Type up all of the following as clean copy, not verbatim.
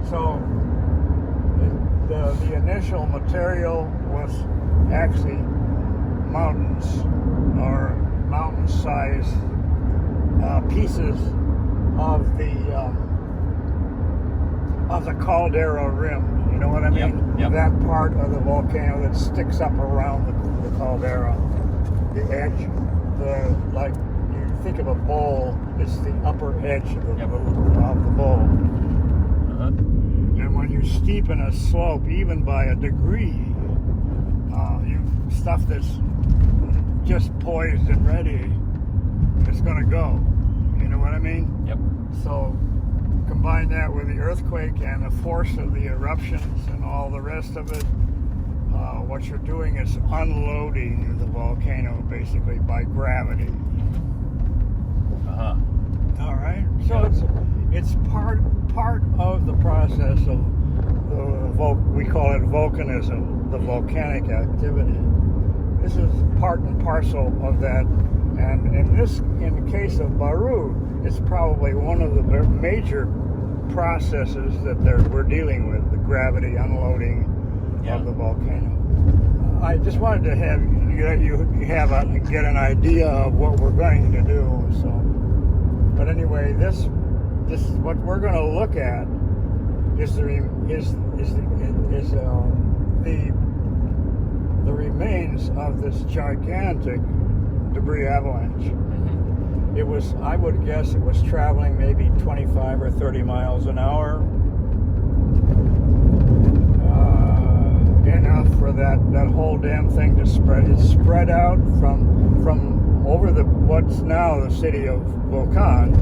So the initial material was actually mountains or mountain-sized pieces of the caldera rim. You know what I mean? Yep. That part of the volcano that sticks up around the caldera, the edge, like you think of a bowl, it's the upper edge of the bowl. And when you steepen a slope, even by a degree, stuff that's just poised and ready, it's going to go. You know what I mean? Yep. So combine that with the earthquake and the force of the eruptions and all the rest of it, what you're doing is unloading the volcano basically by gravity. All right. So it's part of the process of we call it volcanism, the volcanic activity. This is part and parcel of that. And in the case of Baru, it's probably one of the major processes that we're dealing with, the gravity unloading of the volcano. I just wanted to have you get an idea of what we're going to do. So, but anyway, this is what we're going to look at is the remains of this gigantic debris avalanche. It was, I would guess, it was traveling maybe 25 or 30 miles an hour. Enough for that whole damn thing to spread. It spread out from over what's now the city of Volcan,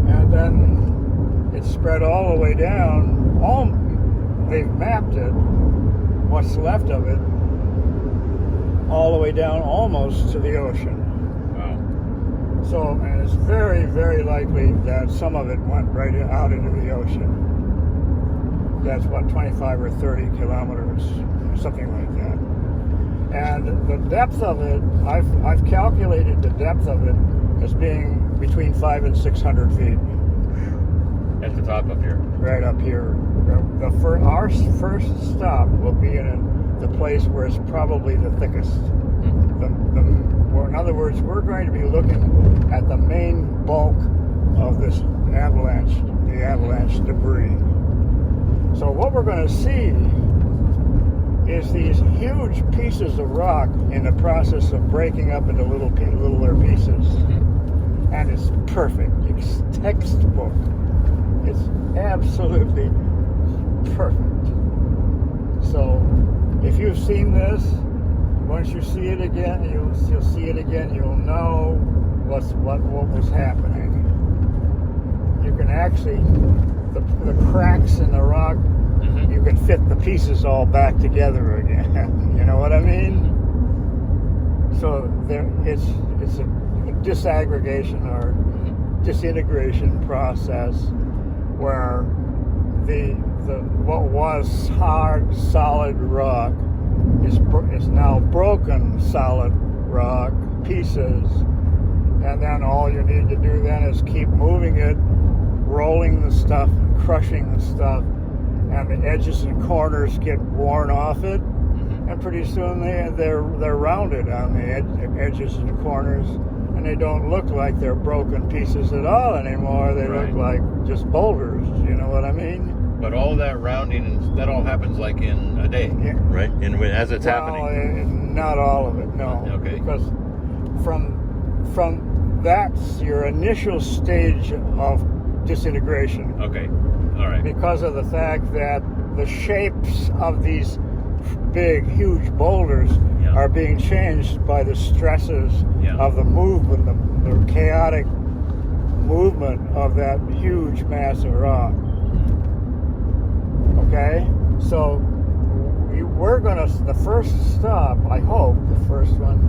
and then it spread all the way down. They've mapped it, what's left of it, all the way down almost to the ocean. Wow. So, and it's very, very likely that some of it went right out into the ocean. That's what, 25 or 30 kilometers, something like that. And the depth of it, I've calculated the depth of it as being between 500 and 600 feet. At the top up here. Right up here. Our first stop will be in the place where it's probably the thickest. In other words, we're going to be looking at the main bulk of this avalanche, the avalanche debris. So what we're going to see is these huge pieces of rock in the process of breaking up into littler pieces. And it's perfect. It's textbook. It's absolutely perfect. So if you've seen this, once you see it again, you'll see it again, you'll know what was happening. You can actually, the cracks in the rock, you can fit the pieces all back together again. You know what I mean? So it's a disaggregation or disintegration process where what was hard, solid rock is now broken solid rock pieces, and then all you need to do then is keep moving it, rolling the stuff, crushing the stuff, and the edges and corners get worn off it, and pretty soon they're rounded on the edges and corners, and they don't look like they're broken pieces at all anymore. They look like just boulders. You know what I mean? But all that rounding, that all happens like in a day, right? As it's happening. Not all of it, no. Okay. Because from that's your initial stage of disintegration. Okay. All right. Because of the fact that the shapes of these big, huge boulders are being changed by the stresses of the movement, the chaotic movement of that huge mass of rock. Okay? So we're going to, the first stop, I hope, the first one,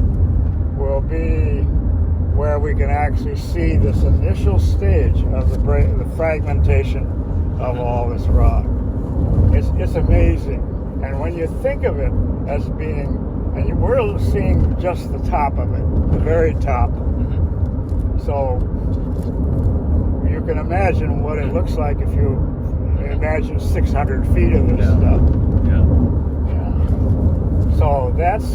will be where we can actually see this initial stage of the fragmentation of all this rock. It's amazing. And when you think of it as being, and we're seeing just the top of it, the very top. So you can imagine what it looks like if you Imagine 600 feet of this stuff. Yeah. So that's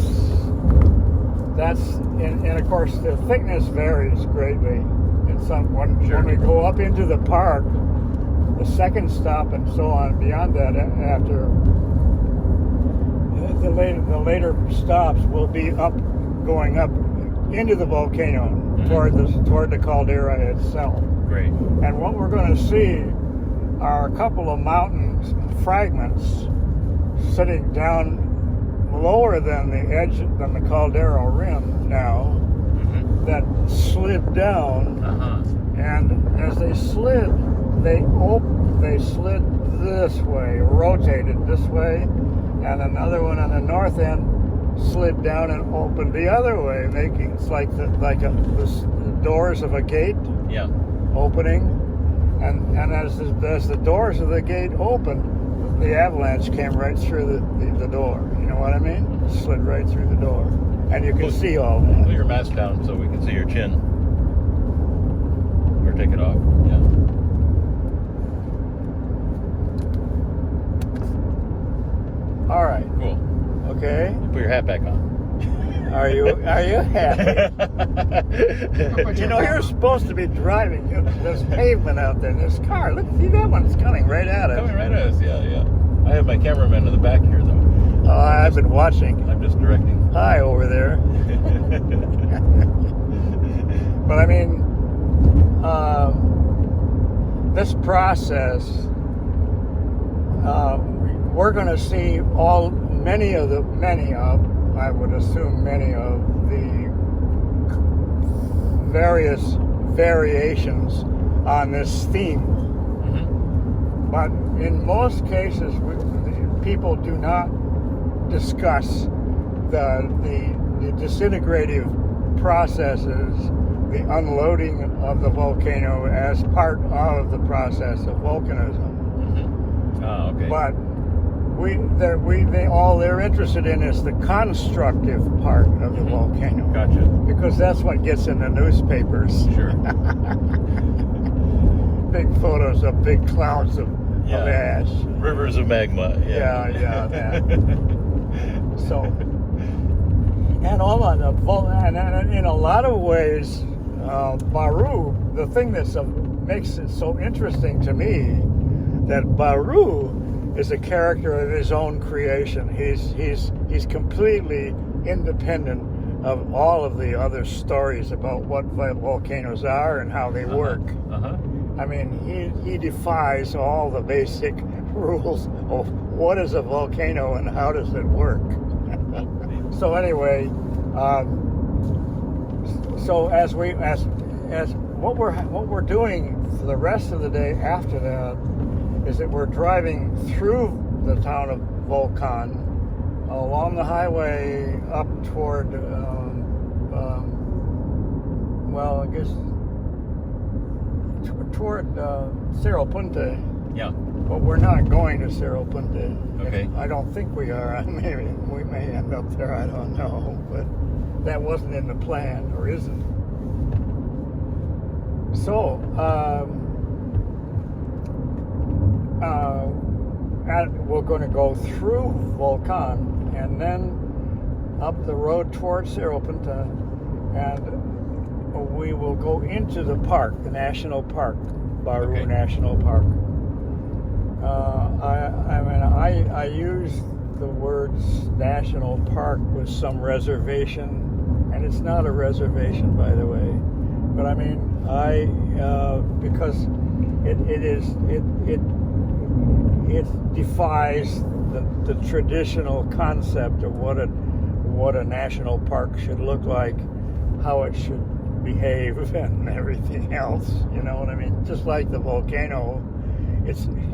and of course the thickness varies greatly. And when we go up into the park, the second stop and so on beyond that, after the later stops will be going up into the volcano toward the caldera itself. Great. And what we're going to see are a couple of mountain fragments sitting down lower than the edge than the caldera rim now, that slid down, and as they slid, they slid this way, rotated this way, and another one on the north end slid down and opened the other way, making it's like the doors of a gate opening, and as the doors of the gate opened, the avalanche came right through the door. You know what I mean? It slid right through the door, and you can see all that. Put your mask down so we can see your chin, or take it off. Yeah. All right. Cool. Okay. Put your hat back on. Are you happy? You know, you're supposed to be driving. There's pavement out there. There's car. Look, see that one? It's coming right at us. Coming right at us. Yeah. I have my cameraman in the back here, though. Oh, I've been watching. I'm just directing. Hi over there. But I mean, this process, we're going to see many of I would assume many of the various variations on this theme. But in most cases, people do not discuss the disintegrative processes, the unloading of the volcano as part of the process of volcanism. Oh, okay. But all they're interested in is the constructive part of the volcano. Gotcha. Because that's what gets in the newspapers. Sure. Big photos of big clouds of ash. Rivers of magma. Yeah, that. So, and in a lot of ways, Baru, the thing that makes it so interesting to me, that Baru is a character of his own creation. He's completely independent of all of the other stories about what volcanoes are and how they work. I mean, he defies all the basic rules of what is a volcano and how does it work. So anyway, as what we're doing for the rest of the day after that is that we're driving through the town of Volcan along the highway up toward toward Cerro Punta. Yeah. But we're not going to Cerro Punta. Okay. I don't think we are. Maybe we may end up there. I don't know. But that wasn't in the plan, or isn't. So, we're going to go through Volcan and then up the road towards Cerro Punta, and we will go into the park, the national park, Baru National Park. I use the words national park with some reservation, and it's not a reservation, by the way. But I mean, because it defies the traditional concept of what a national park should look like, how it should behave, and everything else. You know what I mean? Just like the volcano, it's an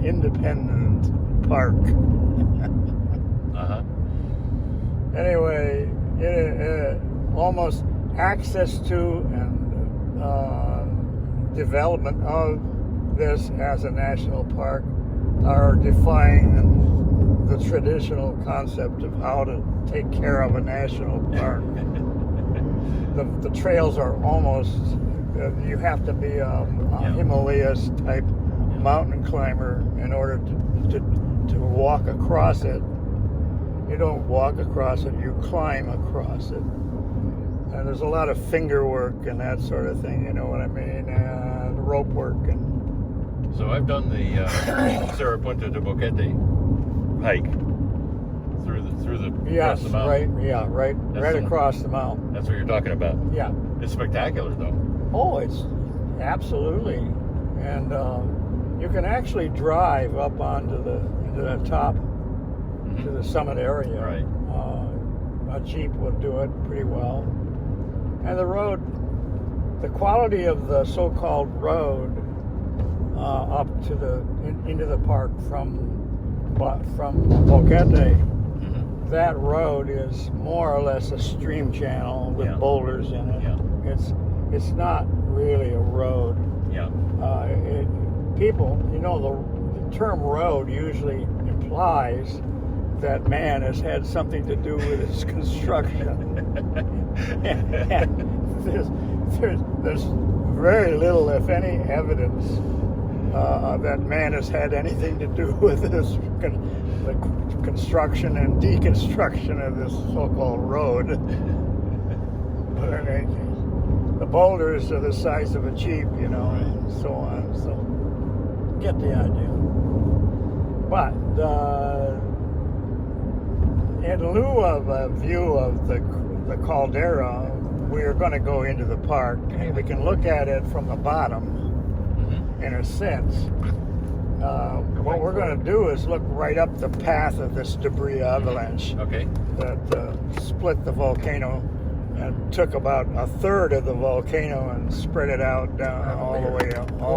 independent park. Anyway, almost access to and development of this as a national park are defying the traditional concept of how to take care of a national park. The trails are almost You have to be a Himalayas type mountain climber in order to walk across it. You don't walk across it, you climb across it. And there's a lot of finger work and that sort of thing, you know what I mean? And rope work. And so I've done the Cerro Punta de Boquete hike through the yes, across the mountain. Right across the mountain. That's what you're talking about. Yeah. It's spectacular, though. Oh, it's absolutely. And you can actually drive up into the top, to the summit area. Right. A Jeep would do it pretty well. And the road, the quality of the so-called road up to into the park from Boquete, that road is more or less a stream channel with boulders in it. Yeah. It's not really a road. Yeah. People, you know, the term road usually implies that man has had something to do with its construction. and there's very little, if any, evidence that man has had anything to do with this the construction and deconstruction of this so-called road. But I mean, the boulders are the size of a Jeep, you know, and so on. So get the idea. But in lieu of a view of the caldera, we are going to go into the park, and we can look at it from the bottom, in a sense. What we're going to do is look right up the path of this debris avalanche that split the volcano and took about a third of the volcano and spread it out down all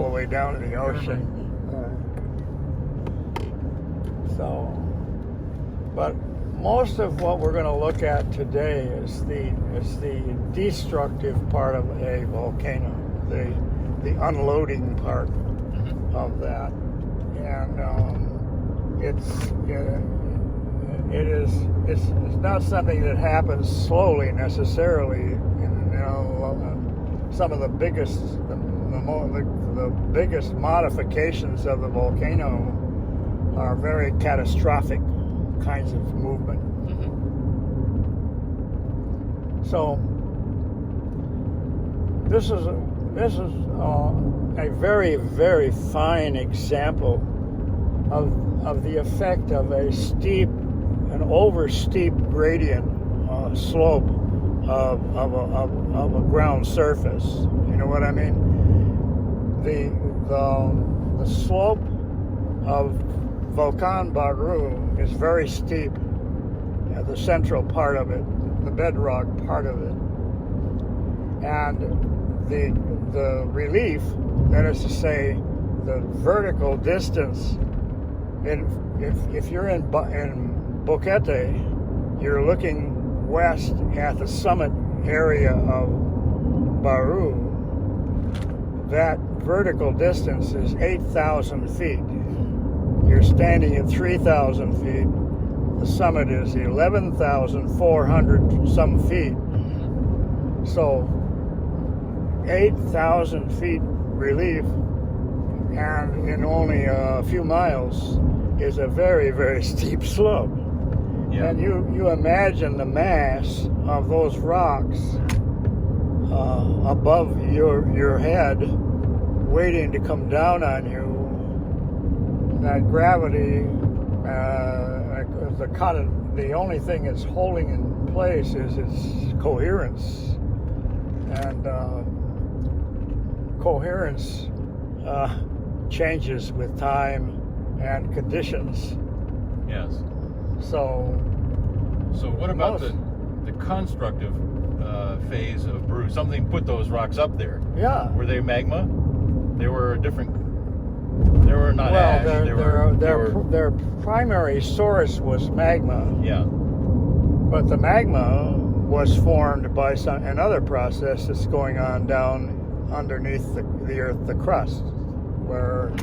the way down to the ocean. So, but most of what we're going to look at today is the destructive part of a volcano, the unloading part of that, and it's not something that happens slowly necessarily. You know, some of the biggest modifications of the volcano are very catastrophic kinds of movement. So this is a very, very fine example of the effect of an over steep gradient slope of a ground surface. You know what I mean? The slope of Volcan Baru is very steep. The central part of it, the bedrock part of it, and the relief, that is to say, the vertical distance. If you're in Boquete, you're looking west at the summit area of Baru. That vertical distance is 8,000 feet. You're standing at 3,000 feet. The summit is 11,400 some feet. So 8,000 feet relief, and in only a few miles, is a very, very steep slope. Yeah. And you imagine the mass of those rocks above your head, waiting to come down on you. That gravity, the only thing it's holding in place is its coherence, and coherence changes with time and conditions. Yes. So what about the constructive phase of Baru? Something put those rocks up there. Yeah. Were they magma? They were different. They were not ash. Their primary source was magma. Yeah. But the magma was formed by another process that's going on down underneath the Earth, the crust, where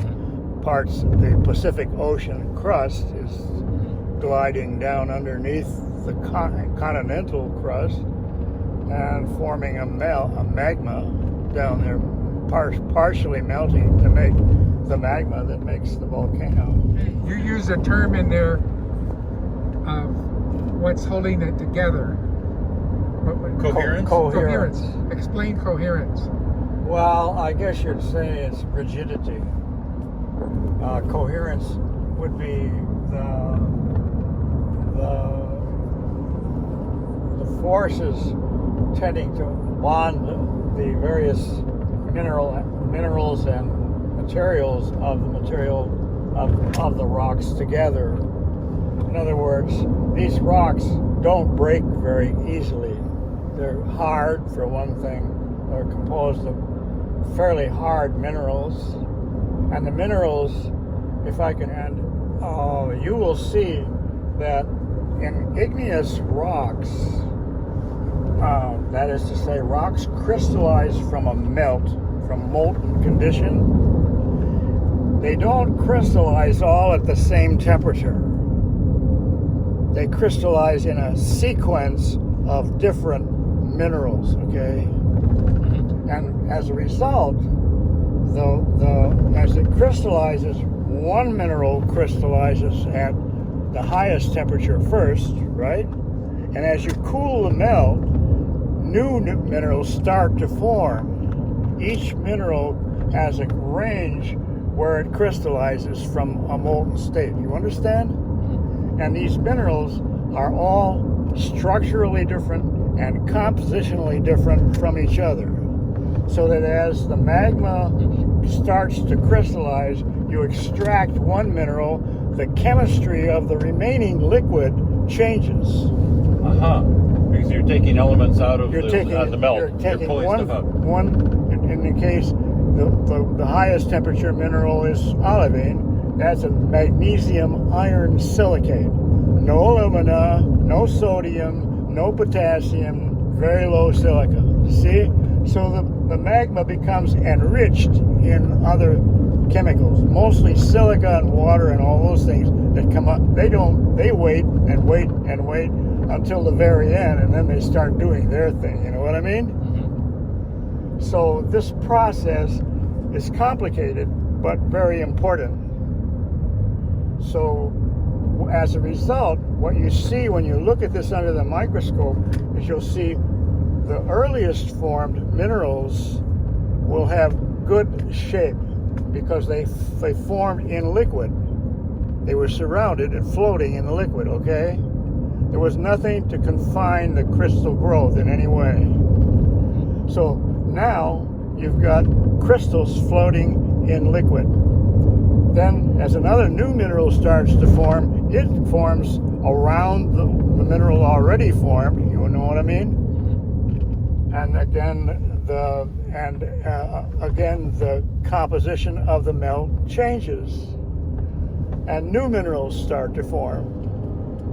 parts of the Pacific Ocean crust is gliding down underneath the continental crust and forming a magma. down there, partially melting to make the magma that makes the volcano. You use a term in there of what's holding it together. Coherence? Coherence. Explain coherence. Well, I guess you'd say it's rigidity. Coherence would be the forces tending to bond the various minerals and materials of the rocks together. In other words, these rocks don't break very easily. They're hard, for one thing. They're composed of fairly hard minerals, and the minerals, if I can add, you will see that in igneous rocks, that is to say, rocks crystallized from a melt, from molten condition, they don't crystallize all at the same temperature. They crystallize in a sequence of different minerals, okay? And as a result, as it crystallizes, one mineral crystallizes at the highest temperature first, right? And as you cool the melt, new minerals start to form. Each mineral has a range where it crystallizes from a molten state. You understand? And these minerals are all structurally different and compositionally different from each other. So that as the magma starts to crystallize, you extract one mineral, the chemistry of the remaining liquid changes. Because you're taking elements out of the melt. You're taking pulling stuff out. In the case, the highest temperature mineral is olivine. That's a magnesium iron silicate. No alumina, no sodium, no potassium, very low silica. See? So the magma becomes enriched in other chemicals, mostly silica and water and all those things that come up. They wait and wait and wait until the very end, and then they start doing their thing. You know what I mean? Mm-hmm. So this process is complicated, but very important. So as a result, what you see when you look at this under the microscope is you'll see the earliest formed minerals will have good shape because they formed in liquid. They were surrounded and floating in the liquid, okay? There was nothing to confine the crystal growth in any way. So now you've got crystals floating in liquid. Then as another new mineral starts to form, it forms around the mineral already formed. You know what I mean? And again, the composition of the melt changes, and new minerals start to form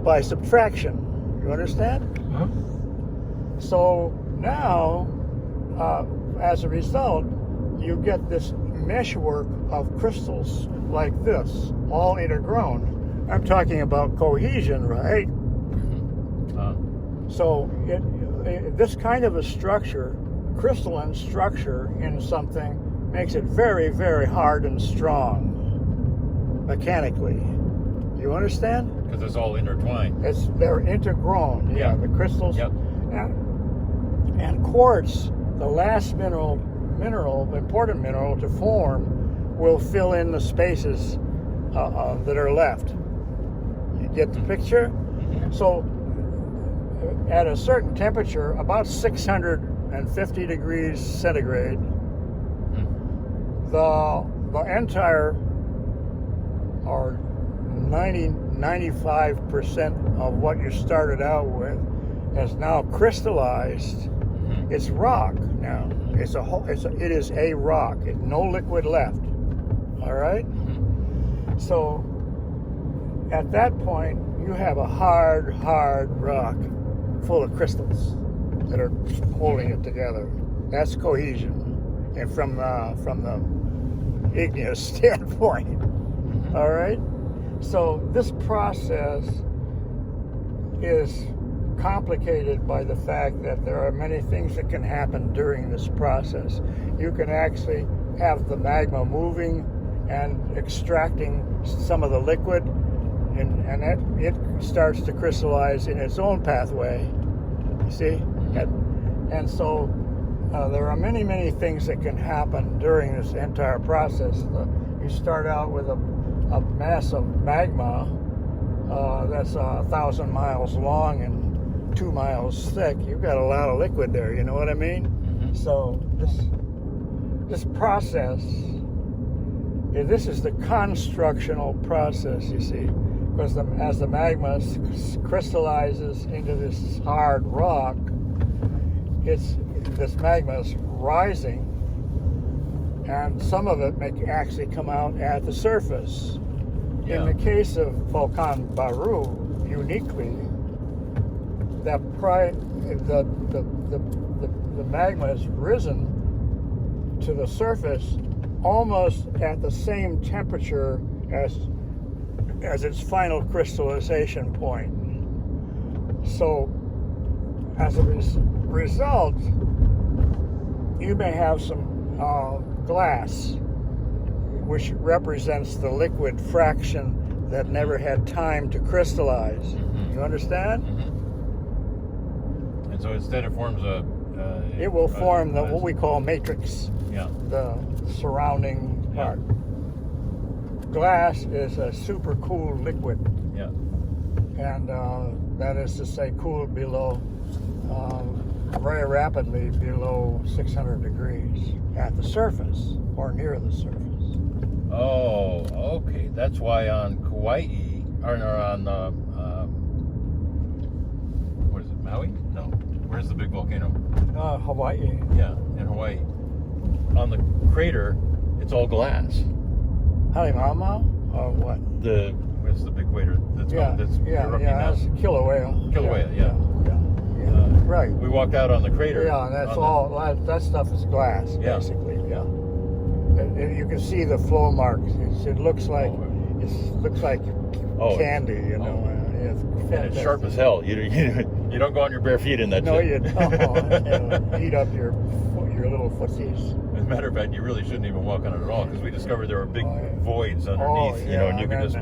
by subtraction. You understand? Huh? So now, as a result, you get this meshwork of crystals like this, all intergrown. I'm talking about cohesion, right? So this kind of a structure, crystalline structure in something, makes it very, very hard and strong mechanically. You understand? Because it's all intertwined. They're intergrown. Yeah, the crystals. Yep. And quartz, the last important mineral to form, will fill in the spaces that are left. You get the picture? So at a certain temperature, about 650 degrees centigrade, the entire, or 95% of what you started out with has now crystallized. It's rock now. It is a rock. No liquid left. All right? So at that point, you have a hard rock full of crystals that are holding it together. That's cohesion, and from the igneous standpoint. All right? So this process is complicated by the fact that there are many things that can happen during this process. you can actually have the magma moving and extracting some of the liquid, and it starts to crystallize in its own pathway. You see? And so there are many, many things that can happen during this entire process. You start out with a mass of magma that's 1,000 miles long and 2 miles thick. You've got a lot of liquid there, you know what I mean? Mm-hmm. So this process, this is the constructional process, you see, because as the magma crystallizes into this hard rock, this magma is rising, and some of it may actually come out at the surface. Yeah. In the case of Volcan Baru, uniquely, the magma has risen to the surface almost at the same temperature as its final crystallization point. So, as a result, you may have some glass, which represents the liquid fraction that never had time to crystallize. Mm-hmm. You understand? Mm-hmm. And so instead it forms it will form what we call matrix, the surrounding part. Glass is a super cool liquid. Yeah. And that is to say cooled below, very rapidly below 600 degrees at the surface or near the surface. Oh, okay. That's why on Kauai, or on what is it, Maui? No. Where's the big volcano? Hawaii. Yeah, in Hawaii. On the crater, it's all glass. Halemaumau or what? Where's the big crater? That's erupting now. That's Kilauea. Kilauea, yeah. Right. We walked out on the crater. Yeah, and that's all. That stuff is glass, basically. Yeah. And you can see the flow marks. It looks like candy, you know. And it's sharp as hell. You don't go on your bare feet in that. No, shit. you don't. Eat up your little footsies. As a matter of fact, you really shouldn't even walk on it at all, because we discovered there were big voids underneath. And you can just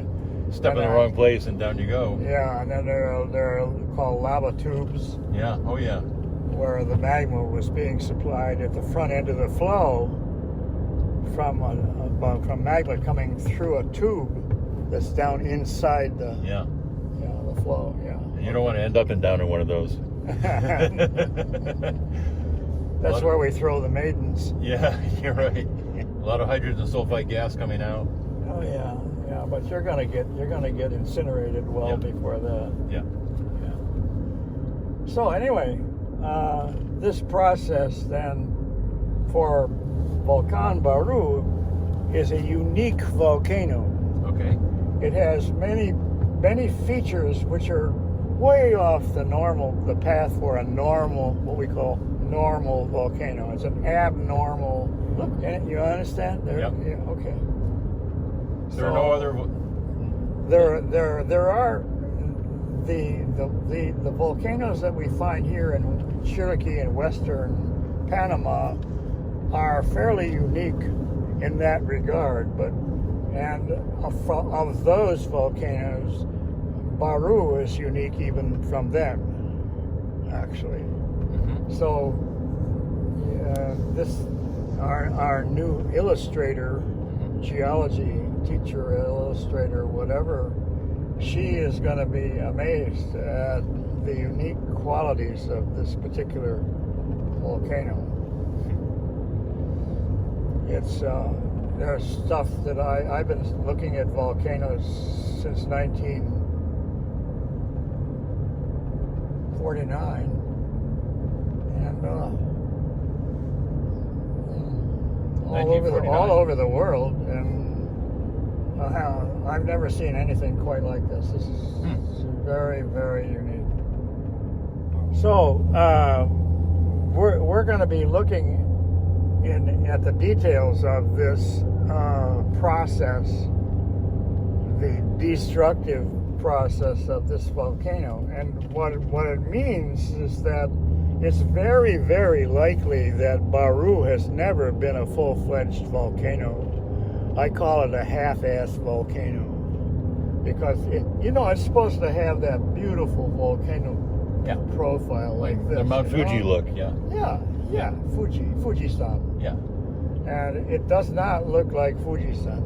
step in the wrong place and down you go. Yeah, and then they're called lava tubes. Yeah. Oh yeah. Where the magma was being supplied at the front end of the flow from magma coming through a tube that's down inside the flow. Yeah. And you don't want to end up down in one of those. That's where we throw the maidens. Yeah, you're right. A lot of hydrogen sulfide gas coming out. Oh yeah, but you're gonna get incinerated before that. Yeah. So anyway, this process then for Volcan Baru is a unique volcano. Okay. It has many features which are way off the path for a normal, what we call normal volcano. It's an abnormal. You understand? Yep. Yeah. Okay. There are no other. There are the volcanoes that we find here in Chiriquí and western Panama are fairly unique in that regard, and of those volcanoes, Baru is unique even from them, actually. Mm-hmm. So our new illustrator, geology teacher, illustrator, whatever, she is going to be amazed at the unique qualities of this particular volcano. It's there's stuff that I've been looking at volcanoes since 1949, and all over the world, and I've never seen anything quite like this. This is very, very unique. So we're going to be looking at the details of this process, the destructive process of this volcano, and what it means is that It's very, very likely that Baru has never been a full-fledged volcano. I call it a half-assed volcano because it's supposed to have that beautiful volcano profile like this. The Mount Fuji look, yeah. Yeah, Fuji-san. Yeah. And it does not look like Fuji-san.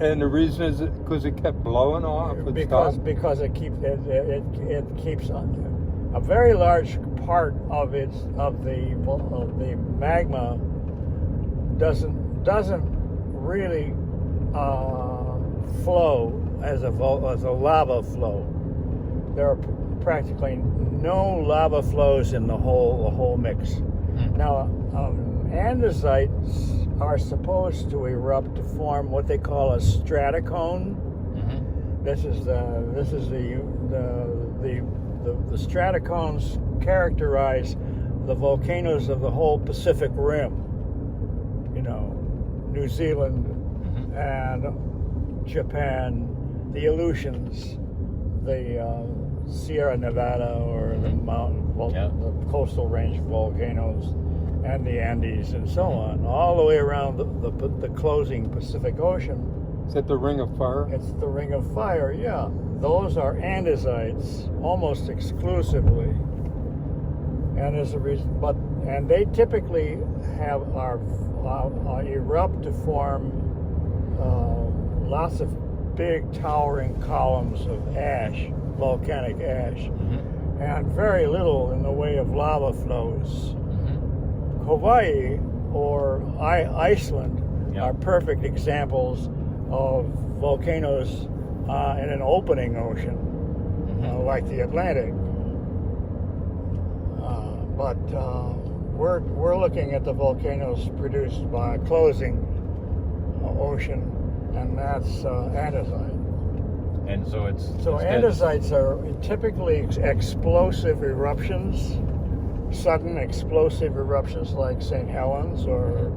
And the reason is because it kept blowing off. Because it keeps a very large part of the magma doesn't really flow as a lava flow. There are practically no lava flows in the whole mix. Now, andesites are supposed to erupt to form what they call a stratocone. This is the stratocones characterize the volcanoes of the whole Pacific Rim. New Zealand and Japan, the Aleutians, the Sierra Nevada or the the coastal range volcanoes, and the Andes and so on, all the way around the closing Pacific Ocean. Is that the Ring of Fire? It's the Ring of Fire, yeah. Those are andesites almost exclusively, and as a reason, and they typically erupt to form lots of big towering columns of ash, volcanic ash, and very little in the way of lava flows. Hawaii or Iceland are perfect examples of volcanoes in an opening ocean, like the Atlantic. But we're looking at the volcanoes produced by a closing ocean, and that's andesite. And so andesites are typically explosive eruptions, sudden explosive eruptions like St. Helens or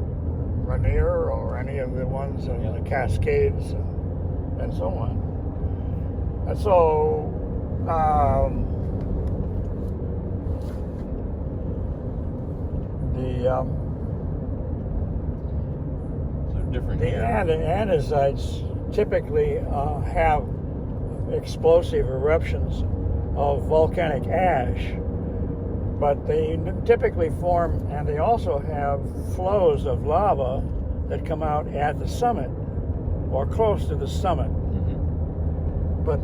Rainier or any of the ones in the Cascades and so on. And so the andesites typically have explosive eruptions of volcanic ash, but they typically form, and they also have flows of lava that come out at the summit or close to the summit. But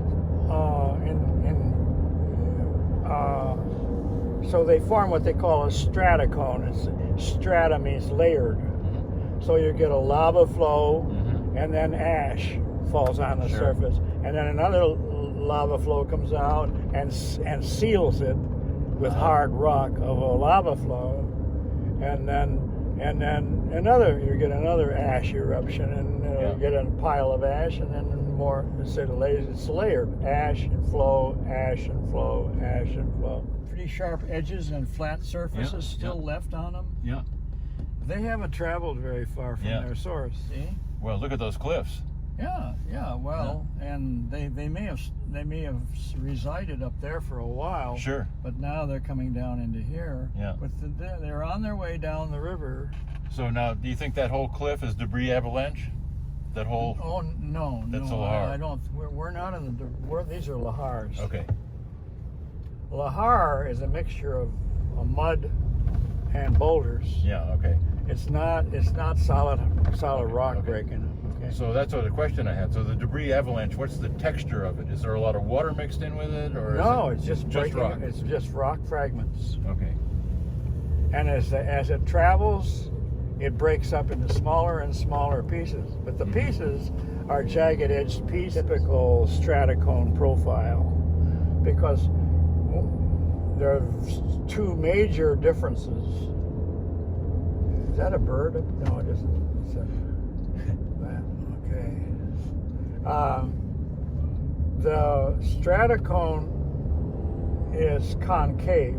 so they form what they call a stratocone. Strata means layered. So you get a lava flow, and then ash falls on the surface, and then another lava flow comes out and seals it with hard rock of a lava flow, and then you get another ash eruption, and you get a pile of ash, and then more. Instead of layers, it's layered: ash and flow, ash and flow, ash and flow. Pretty sharp edges and flat surfaces still left on them. Yeah. They haven't traveled very far from their source. See? Well, look at those cliffs. Yeah. Well, and they may have resided up there for a while. Sure. But now they're coming down into here. Yeah. But they're on their way down the river. So now, do you think that whole cliff is debris avalanche? That whole? Oh no. That's a lahar. I don't. We're not in the. These are lahars. Okay. Lahar is a mixture of mud and boulders. Yeah. Okay. It's not solid rock breaking. Okay. So that's the question I had. So the debris avalanche, what's the texture of it? Is there a lot of water mixed in with it, or no? It's just rock. It's just rock fragments. Okay. And as it travels, it breaks up into smaller and smaller pieces. But the pieces are jagged-edged pieces, typical stratocone profile, because there are two major differences. Is that a bird? No, it isn't. It's okay. The stratocone is concave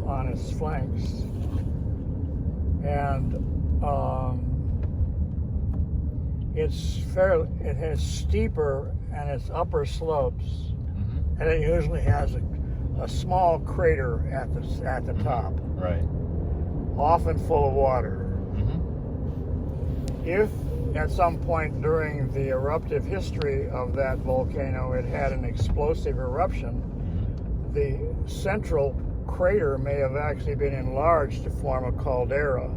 on its flanks, and it has steeper and its upper slopes, and it usually has a small crater at the top, Right. often full of water. Mm-hmm. If at some point during the eruptive history of that volcano it had an explosive eruption, the central crater may have actually been enlarged to form a caldera.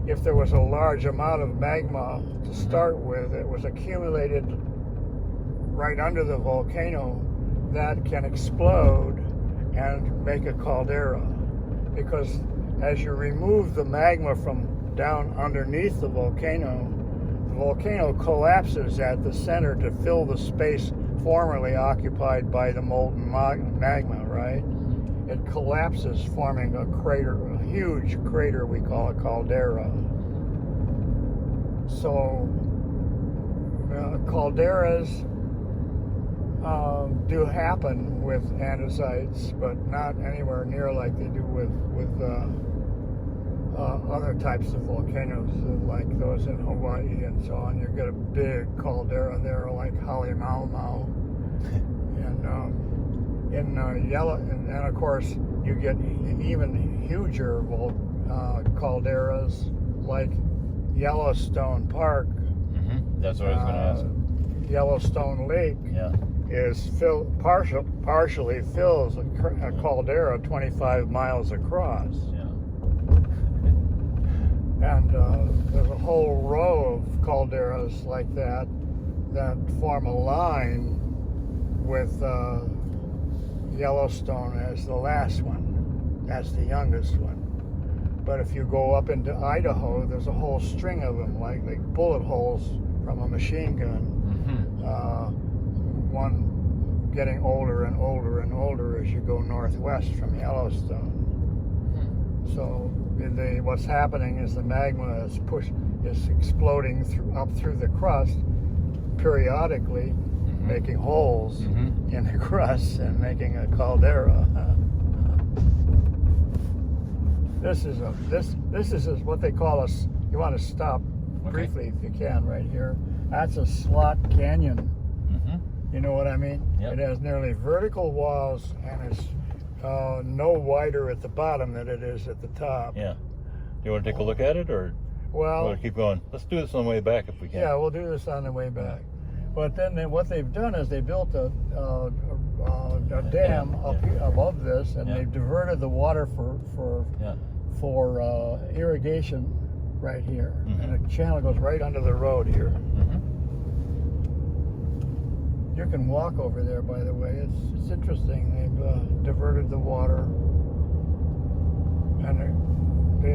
If there was a large amount of magma to start with, it was accumulated right under the volcano, that can explode and make a caldera. Because as you remove the magma from down underneath the volcano collapses at the center to fill the space formerly occupied by the molten magma, right? It collapses, forming a crater, a huge crater we call a caldera. So calderas do happen with andesites, but not anywhere near like they do with other types of volcanoes, like those in Hawaii and so on. You get a big caldera there, like Halemaumau, and yellow, and of course you get even huger calderas like Yellowstone Park. Mm-hmm. That's what I was going to ask. Yellowstone Lake is partially fills a caldera 25 miles across. And there's a whole row of calderas like that form a line with Yellowstone as the last one. That's the youngest one. But if you go up into Idaho, there's a whole string of them, like bullet holes from a machine gun. One getting older and older and older as you go northwest from Yellowstone. So what's happening is the magma is exploding up through the crust periodically, making holes in the crust and making a caldera. This is what they call you want to stop briefly if you can right here. That's a slot canyon. You know what I mean? Yep. It has nearly vertical walls and it's no wider at the bottom than it is at the top. Yeah. Do you want to take a look at it, or well, you want to keep going? Let's do this on the way back if we can. Yeah, we'll do this on the way back. But then what they've done is they built a dam up here above this, and they've diverted the water for irrigation right here. And the channel goes right under the road here. You can walk over there, by the way. It's interesting. They've diverted the water, and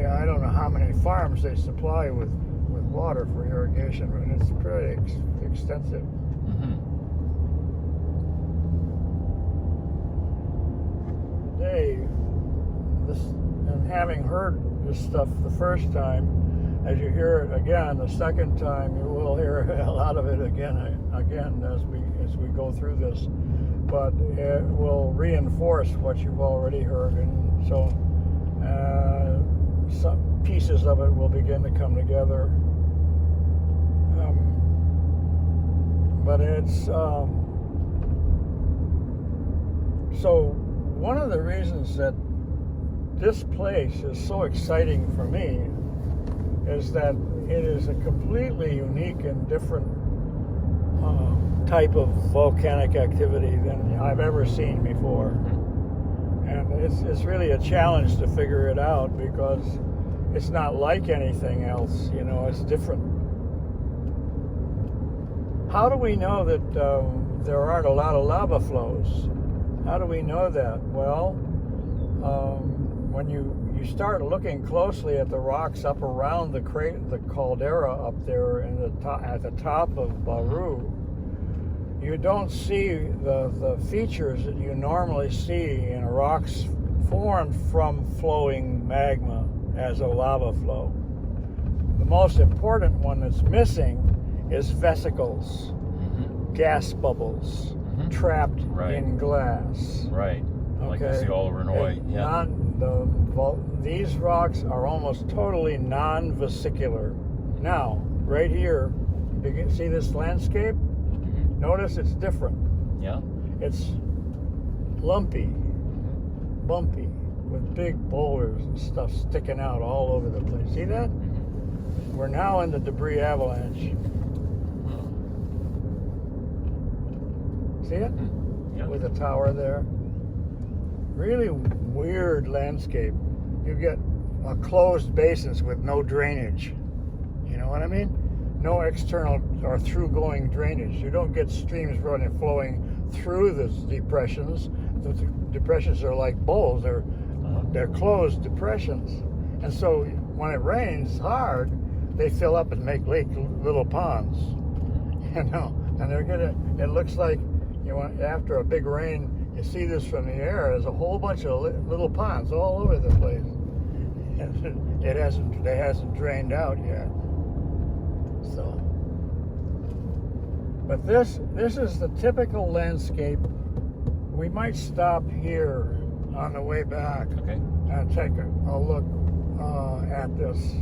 I don't know how many farms they supply with water for irrigation, but it's pretty extensive. And having heard this stuff the first time, as you hear it again the second time, you will hear a lot of it again as we go through this. But it will reinforce what you've already heard, and so some pieces of it will begin to come together. But it's so one of the reasons that this place is so exciting for me is that it is a completely unique and different type of volcanic activity than I've ever seen before. And it's really a challenge to figure it out because it's not like anything else, it's different. How do we know that there aren't a lot of lava flows? How do we know that? Well, when you start looking closely at the rocks up around the caldera up there at the top of Baru, you don't see the features that you normally see in rocks formed from flowing magma as a lava flow. The most important one that's missing is vesicles, gas bubbles, trapped in glass. Right. Like you see all over Norway. These rocks are almost totally non-vesicular. Now, right here, see this landscape? Notice it's different. Yeah. It's lumpy. bumpy, with big boulders and stuff sticking out all over the place. See that? We're now in the debris avalanche. See it? Yeah. With a tower there. Really weird landscape. You get closed basins with no drainage. You know what I mean? No external or through-going drainage. You don't get streams flowing through the depressions. The depressions are like bowls. They're closed depressions. And so when it rains hard, they fill up and make little ponds. You know, and it looks like, you know, after a big rain, you see this from the air. There's a whole bunch of little ponds all over the place. It hasn't drained out yet. So, but this is the typical landscape. We might stop here on the way back and take a look at this,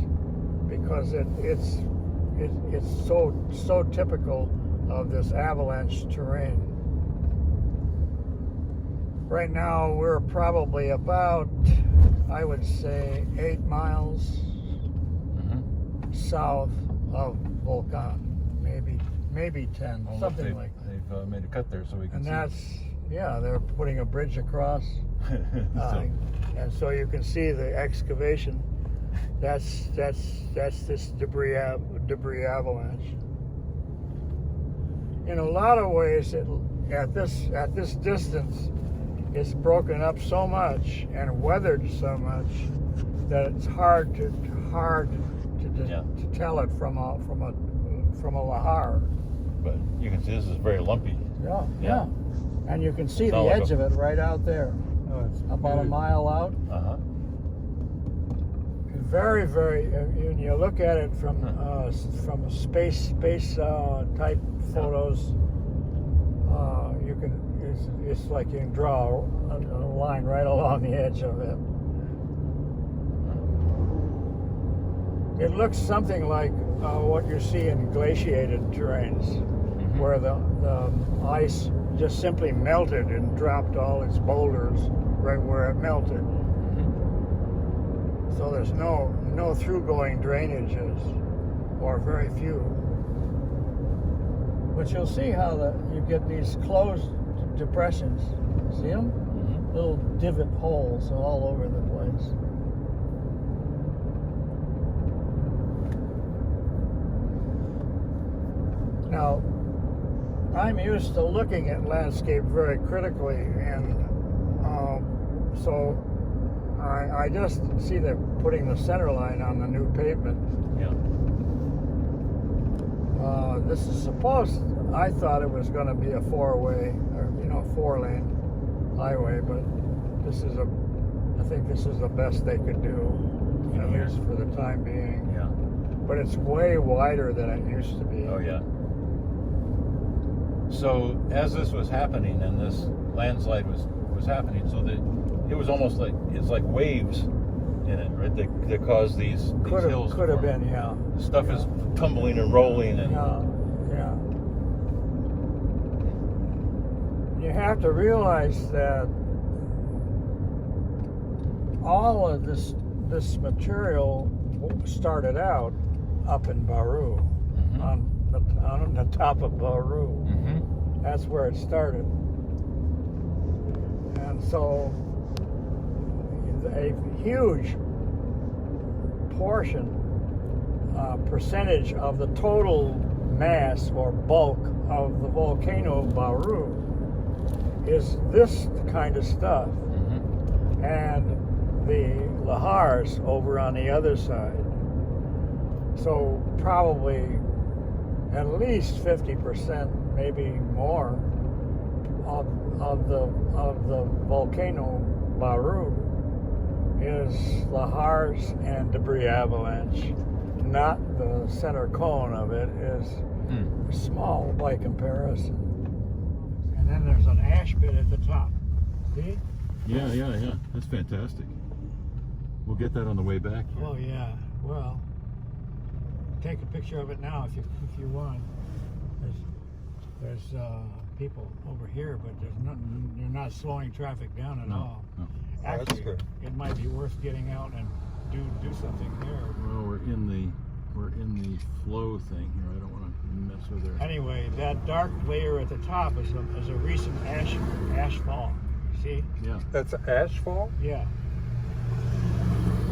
because it's so typical of this avalanche terrain. Right now we're probably about, I would say, 8 miles south of Volcan, maybe 10, Well, something like that. They've made a cut there so we can And see. that's, yeah, they're putting a bridge across, and so you can see the excavation. That's this debris avalanche. In a lot of ways, at this distance, it's broken up so much and weathered so much that it's hard to tell it from a lahar. But you can see this is very lumpy. Yeah. And you can see It's the not like edge of it right out there, about a mile out. Very, very. When you look at it from space type photos, you can. It's like you can draw a line right along the edge of it. It looks something like what you see in glaciated terrains, where the ice just simply melted and dropped all its boulders right where it melted. So there's no through-going drainages, or very few. But you'll see how you get these closed depressions. See them? Little divot holes all over the place. Now, I'm used to looking at landscape very critically, and so I just see they're putting the center line on the new pavement. This is supposed, I thought it was going to be a four-way, or 4-lane highway, but I think this is the best they could do, at least for the time being. Yeah. But it's way wider than it used to be. Oh yeah. So as this was happening and this landslide was happening, so that it was almost like it's like waves in it, right? That caused these hills. Could have been, yeah. Stuff is tumbling and rolling and. Yeah. You have to realize that all of this material started out up in Baru, on the top of Baru. That's where it started. And so a huge percentage of the total mass or bulk of the volcano Baru is this kind of stuff. And the lahars over on the other side. So probably at least 50%, maybe more, of the volcano Baru is lahars and debris avalanche. Not the center cone of it is small by comparison. And then there's an ash pit at the top. See? Yeah. That's fantastic. We'll get that on the way back here. Oh yeah. Well, take a picture of it now if you want. There's people over here, but there's nothing. You're not slowing traffic down at all. No. That's actually, good. it might be worth getting out and do something there. Well, we're in the flow thing here. I don't want to mess with her. Anyway, that dark layer at the top is a recent ash fall. See? Yeah. That's asphalt? Yeah.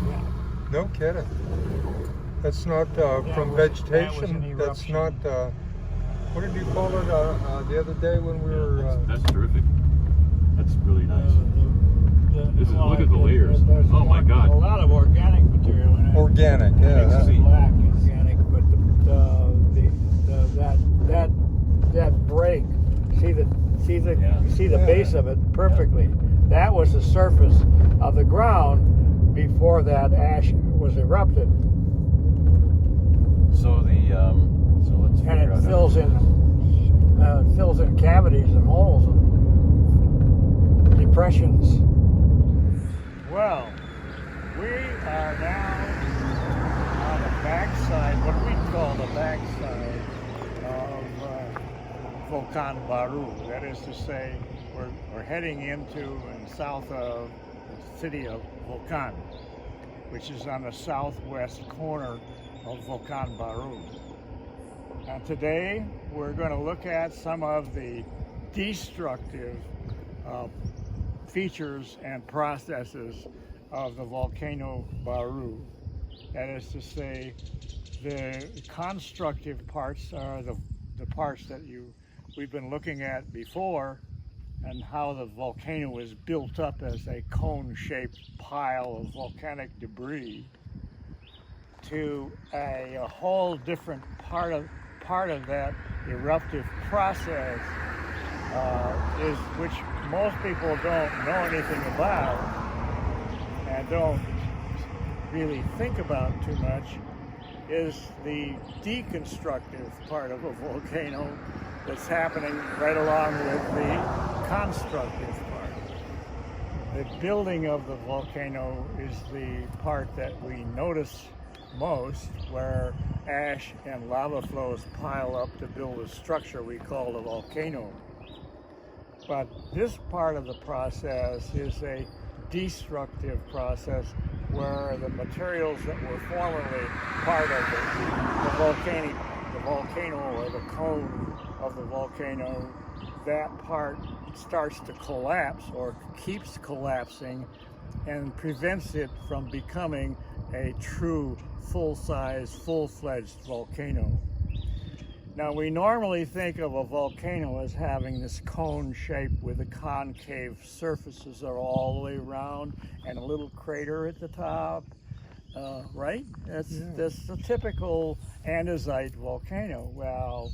Yeah. No kidding. That's not Yeah, from that was an vegetation. That's eruption. not. What did you call it the other day when we were? That's terrific. That's really nice. This is- Well, look at the layers. there's Oh my God. A lot of organic material in it. Organic, Makes yeah. it seem- Black organic, but that break. See the Yeah. you see the Yeah. base of it perfectly. That was the surface of the ground before that ash was erupted, So let's and figure it out fills in cavities and holes and depressions. Well, we are now on the backside, what we call the backside of Volcan Baru. That is to say, we're heading into and south of the city of Volcan, which is on the southwest corner of Volcan Baru. And today we're going to look at some of the destructive features and processes of the volcano Baru. That is to say, the constructive parts are the parts that we've been looking at before, and how the volcano is built up as a cone-shaped pile of volcanic debris, to a whole different part of that eruptive process, is which most people don't know anything about and don't really think about too much, is the deconstructive part of a volcano that's happening right along with the constructive part. The building of the volcano is the part that we notice most, where ash and lava flows pile up to build a structure we call the volcano. But this part of the process is a destructive process, where the materials that were formerly part of the volcano or the cone of the volcano, that part starts to collapse or keeps collapsing and prevents it from becoming a true full-size, full-fledged volcano. Now, we normally think of a volcano as having this cone shape with the concave surfaces that are all the way around and a little crater at the top, right? That's a typical andesite volcano. Well,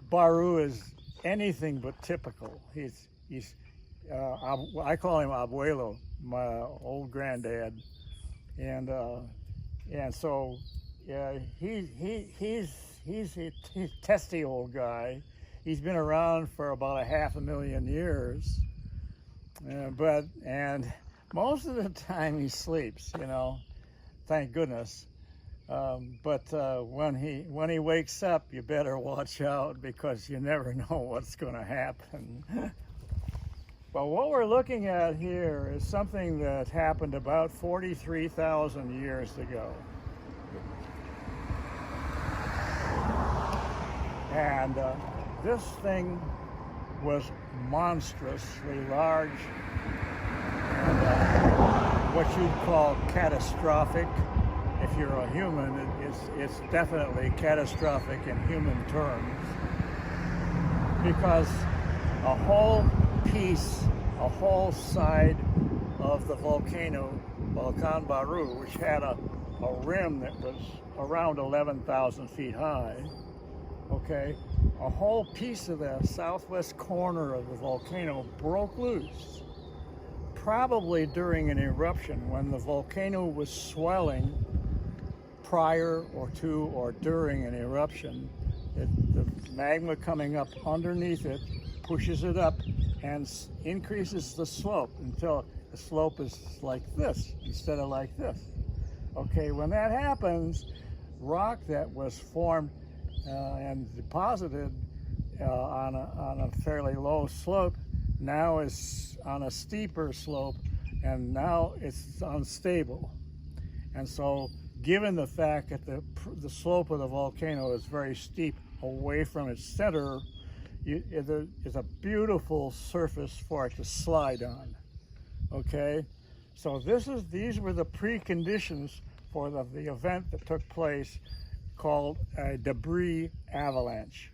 Baru is anything but typical. I call him Abuelo, my old granddad, and so yeah, he's a testy old guy. He's been around for about 500,000 years, and most of the time he sleeps, thank goodness. But when he wakes up, you better watch out, because you never know what's going to happen. Well, what we're looking at here is something that happened about 43,000 years ago. And this thing was monstrously large, and what you'd call catastrophic. If you're a human, it's definitely catastrophic in human terms, because a whole side of the volcano, Volcan Baru, which had a rim that was around 11,000 feet high, okay, a whole piece of the southwest corner of the volcano broke loose, probably during an eruption when the volcano was swelling prior or to or during an eruption. The magma coming up underneath it pushes it up and increases the slope until the slope is like this instead of like this. Okay, when that happens, rock that was formed and deposited on a fairly low slope now is on a steeper slope and now it's unstable. And so, given the fact that the slope of the volcano is very steep away from its center, it's a beautiful surface for it to slide on. Okay, so these were the preconditions for the event that took place, called a debris avalanche.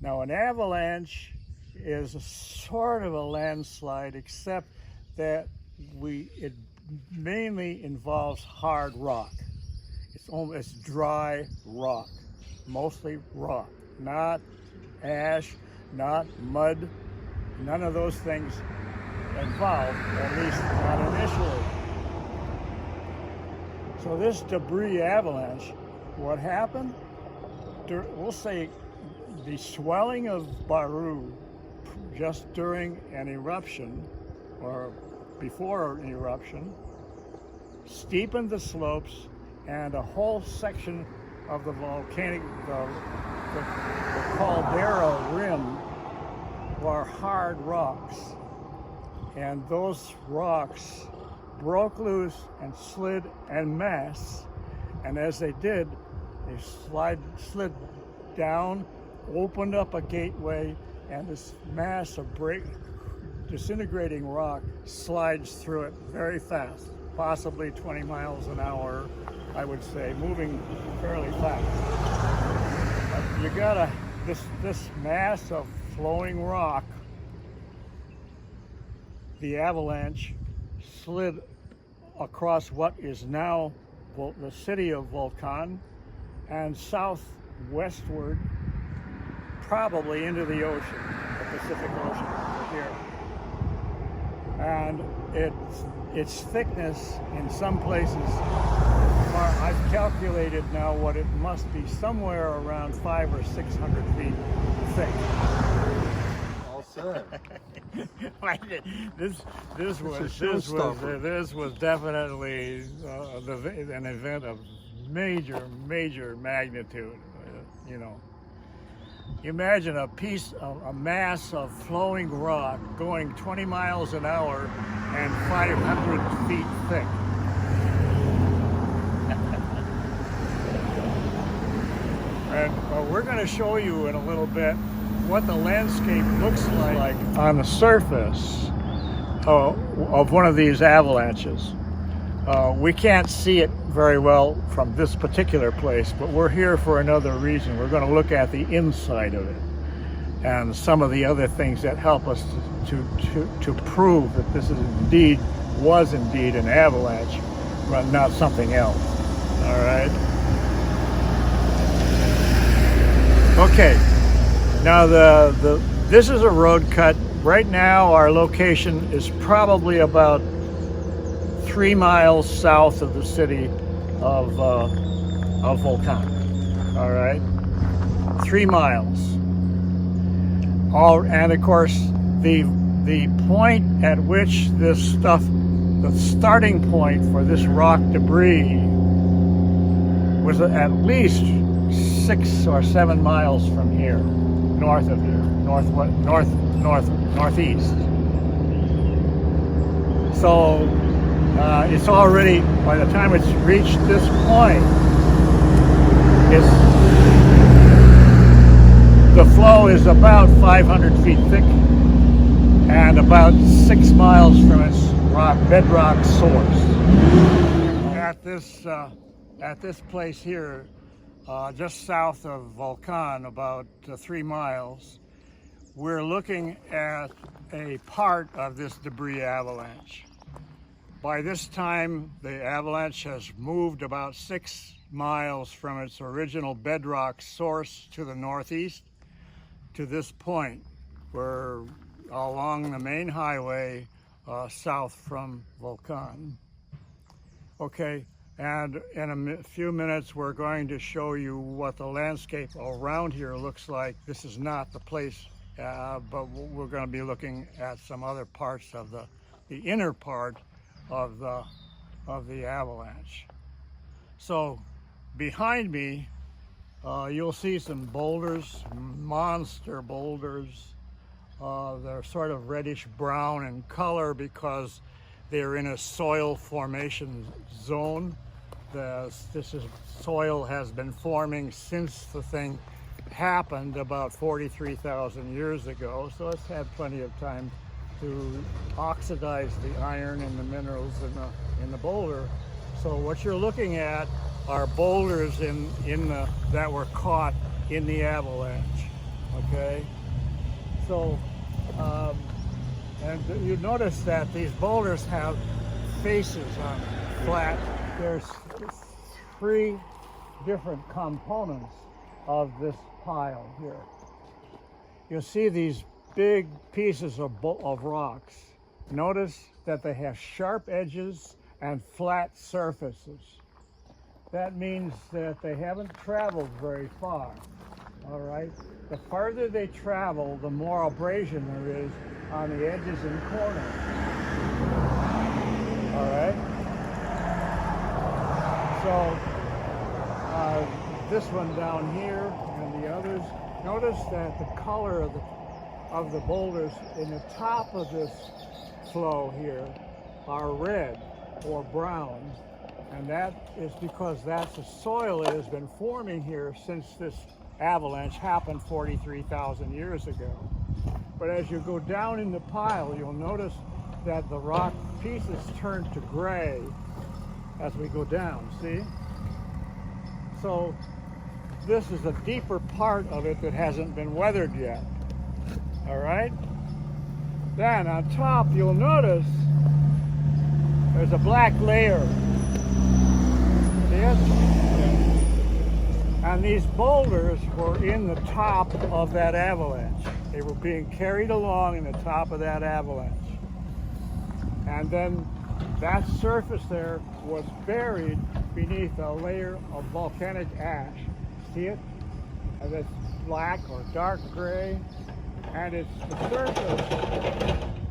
Now, an avalanche is a sort of a landslide, except that it mainly involves hard rock. It's dry rock, mostly rock, not ash, not mud, none of those things involved, at least not initially. So this debris avalanche, what happened? We'll say the swelling of Baru just during an eruption or before an eruption steepened the slopes, and a whole section of the volcanic, the caldera rim, were hard rocks. And those rocks broke loose and slid en masse. And as they did, they slid down, opened up a gateway, and this mass of disintegrating rock slides through it very fast, possibly 20 miles an hour, I would say, moving fairly fast. But you got this mass of flowing rock. The avalanche slid across what is now the city of Volcan and southwestward, probably into the ocean, the Pacific Ocean here. And its thickness in some places, I've calculated now what it must be, somewhere around 500 or 600 feet thick. All set. This was definitely an event of major magnitude. You know, imagine a mass of flowing rock going 20 miles an hour and 500 feet thick. And we're going to show you in a little bit what the landscape looks like on the surface of one of these avalanches. We can't see it very well from this particular place, but we're here for another reason. We're going to look at the inside of it and some of the other things that help us to prove that this was indeed an avalanche, but not something else. All right. Okay. Now this is a road cut. Right now our location is probably about 3 miles south of the city of Volcan. All right, 3 miles. And of course, the point at which this stuff, the starting point for this rock debris, was at least 6 or 7 miles from here, north of here, northeast. So it's already, by the time it's reached this point, the flow is about 500 feet thick and about 6 miles from its bedrock source. At this place here, just south of Volcan, about 3 miles, we're looking at a part of this debris avalanche. By this time, the avalanche has moved about 6 miles from its original bedrock source to the northeast to this point. We're along the main highway south from Volcan. Okay, and in a few minutes we're going to show you what the landscape around here looks like. This is not the place, but we're going to be looking at some other parts of the inner part of the avalanche. So behind me, you'll see some boulders, monster boulders. They're sort of reddish brown in color because they're in a soil formation zone. Soil has been forming since the thing happened about 43,000 years ago, so it's had plenty of time to oxidize the iron and the minerals in the boulder. So what you're looking at are boulders that were caught in the avalanche. Okay, so and you notice that these boulders have faces on flat. There's 3 different components of this pile here. You'll see these big pieces of rocks. Notice that they have sharp edges and flat surfaces. That means that they haven't traveled very far. All right. The farther they travel, the more abrasion there is on the edges and corners. All right. So this one down here and the others, notice that the color of the boulders in the top of this flow here are red or brown, and that is because that's the soil that has been forming here since this avalanche happened 43,000 years ago. But as you go down in the pile, you'll notice that the rock pieces turn to gray as we go down, see? So this is a deeper part of it that hasn't been weathered yet. All right? Then on top, you'll notice there's a black layer. See it? And these boulders were in the top of that avalanche. They were being carried along in the top of that avalanche. And then that surface there was buried beneath a layer of volcanic ash. See it? And it's black or dark gray. And it's the surface.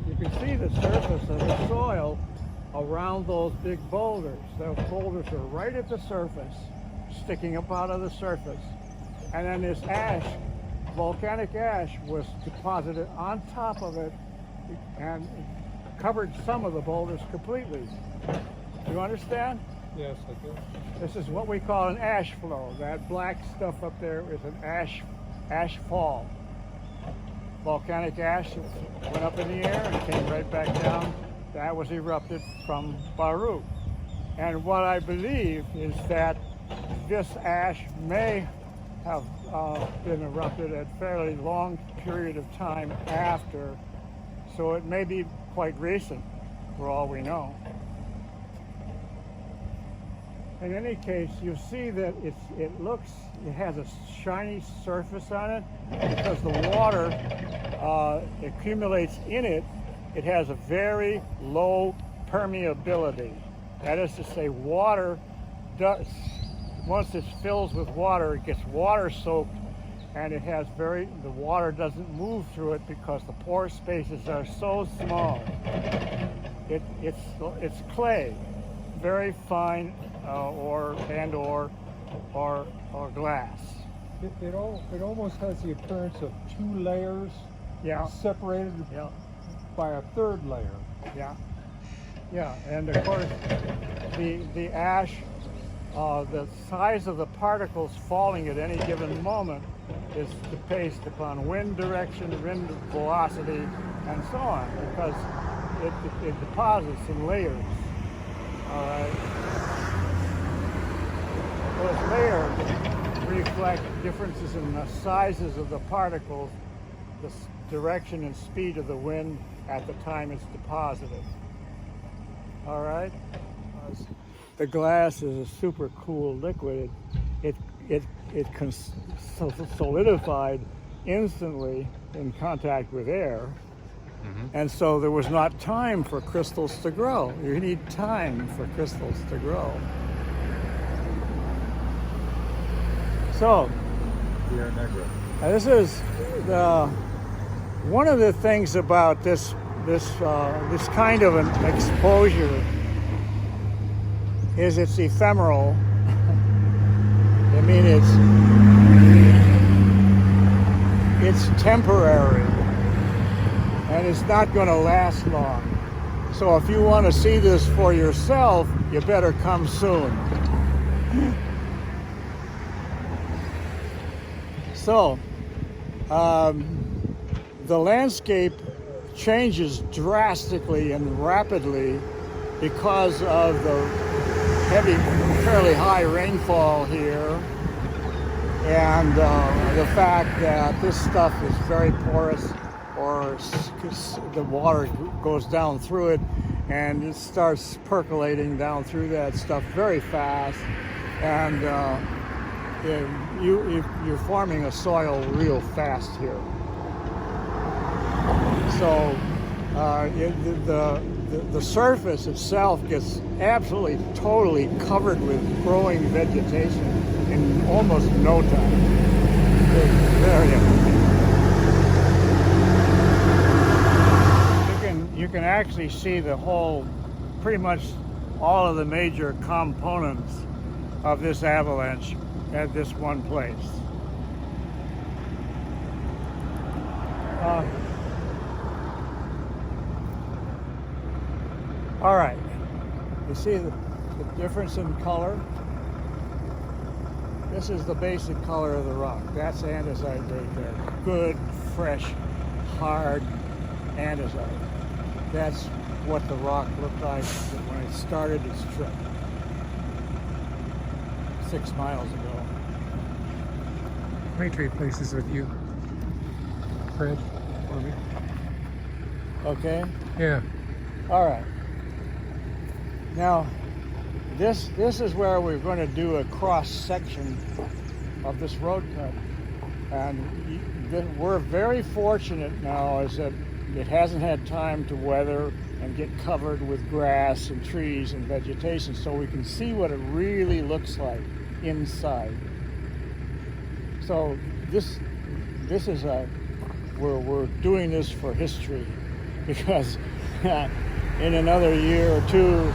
You can see the surface of the soil around those big boulders. Those boulders are right at the surface, sticking up out of the surface. And then this ash, volcanic ash, was deposited on top of it and covered some of the boulders completely. You understand? Yes, I do. This is what we call an ash flow. That black stuff up there is an ash fall. Volcanic ash went up in the air and came right back down. That was erupted from Baru. And what I believe is that this ash may have been erupted at a fairly long period of time after, so it may be quite recent for all we know. In any case, you see that it has a shiny surface on it because the water accumulates in it. It has a very low permeability. That is to say, water does, once it fills with water, it gets water soaked, and it has the water doesn't move through it because the pore spaces are so small. It's clay, very fine, or glass. It almost has the appearance of 2 layers, Yeah. separated Yeah. by a 3rd layer. Yeah, and of course, the ash, the size of the particles falling at any given moment is based upon wind direction, wind velocity, and so on, because it deposits in layers. All right. Those layers reflect differences in the sizes of the particles, the direction and speed of the wind at the time it's deposited. All right. The glass is a super cool liquid. It solidified instantly in contact with air, and so there was not time for crystals to grow. You need time for crystals to grow. So, this is one of the things about this kind of an exposure is it's ephemeral. I mean, it's temporary, and it's not going to last long. So if you want to see this for yourself, you better come soon. So, the landscape changes drastically and rapidly because of the heavy, fairly high rainfall here, and the fact that this stuff is very porous, or the water goes down through it and it starts percolating down through that stuff very fast, and you're forming a soil real fast here. So the surface itself gets absolutely totally covered with growing vegetation in almost no time. Very interesting. You can actually see the whole, pretty much all of the major components of this avalanche at this one place. All right, you see the difference in color? This is the basic color of the rock. That's andesite right there. Good, fresh, hard andesite. That's what the rock looked like when it started its trip 6 miles ago. Let me trade places with you, Fred. For me. Okay? Yeah. All right. Now, this is where we're going to do a cross section of this road cut, and we're very fortunate now is that it hasn't had time to weather and get covered with grass and trees and vegetation, so we can see what it really looks like inside. So this is we're doing this for history, because in another year or two,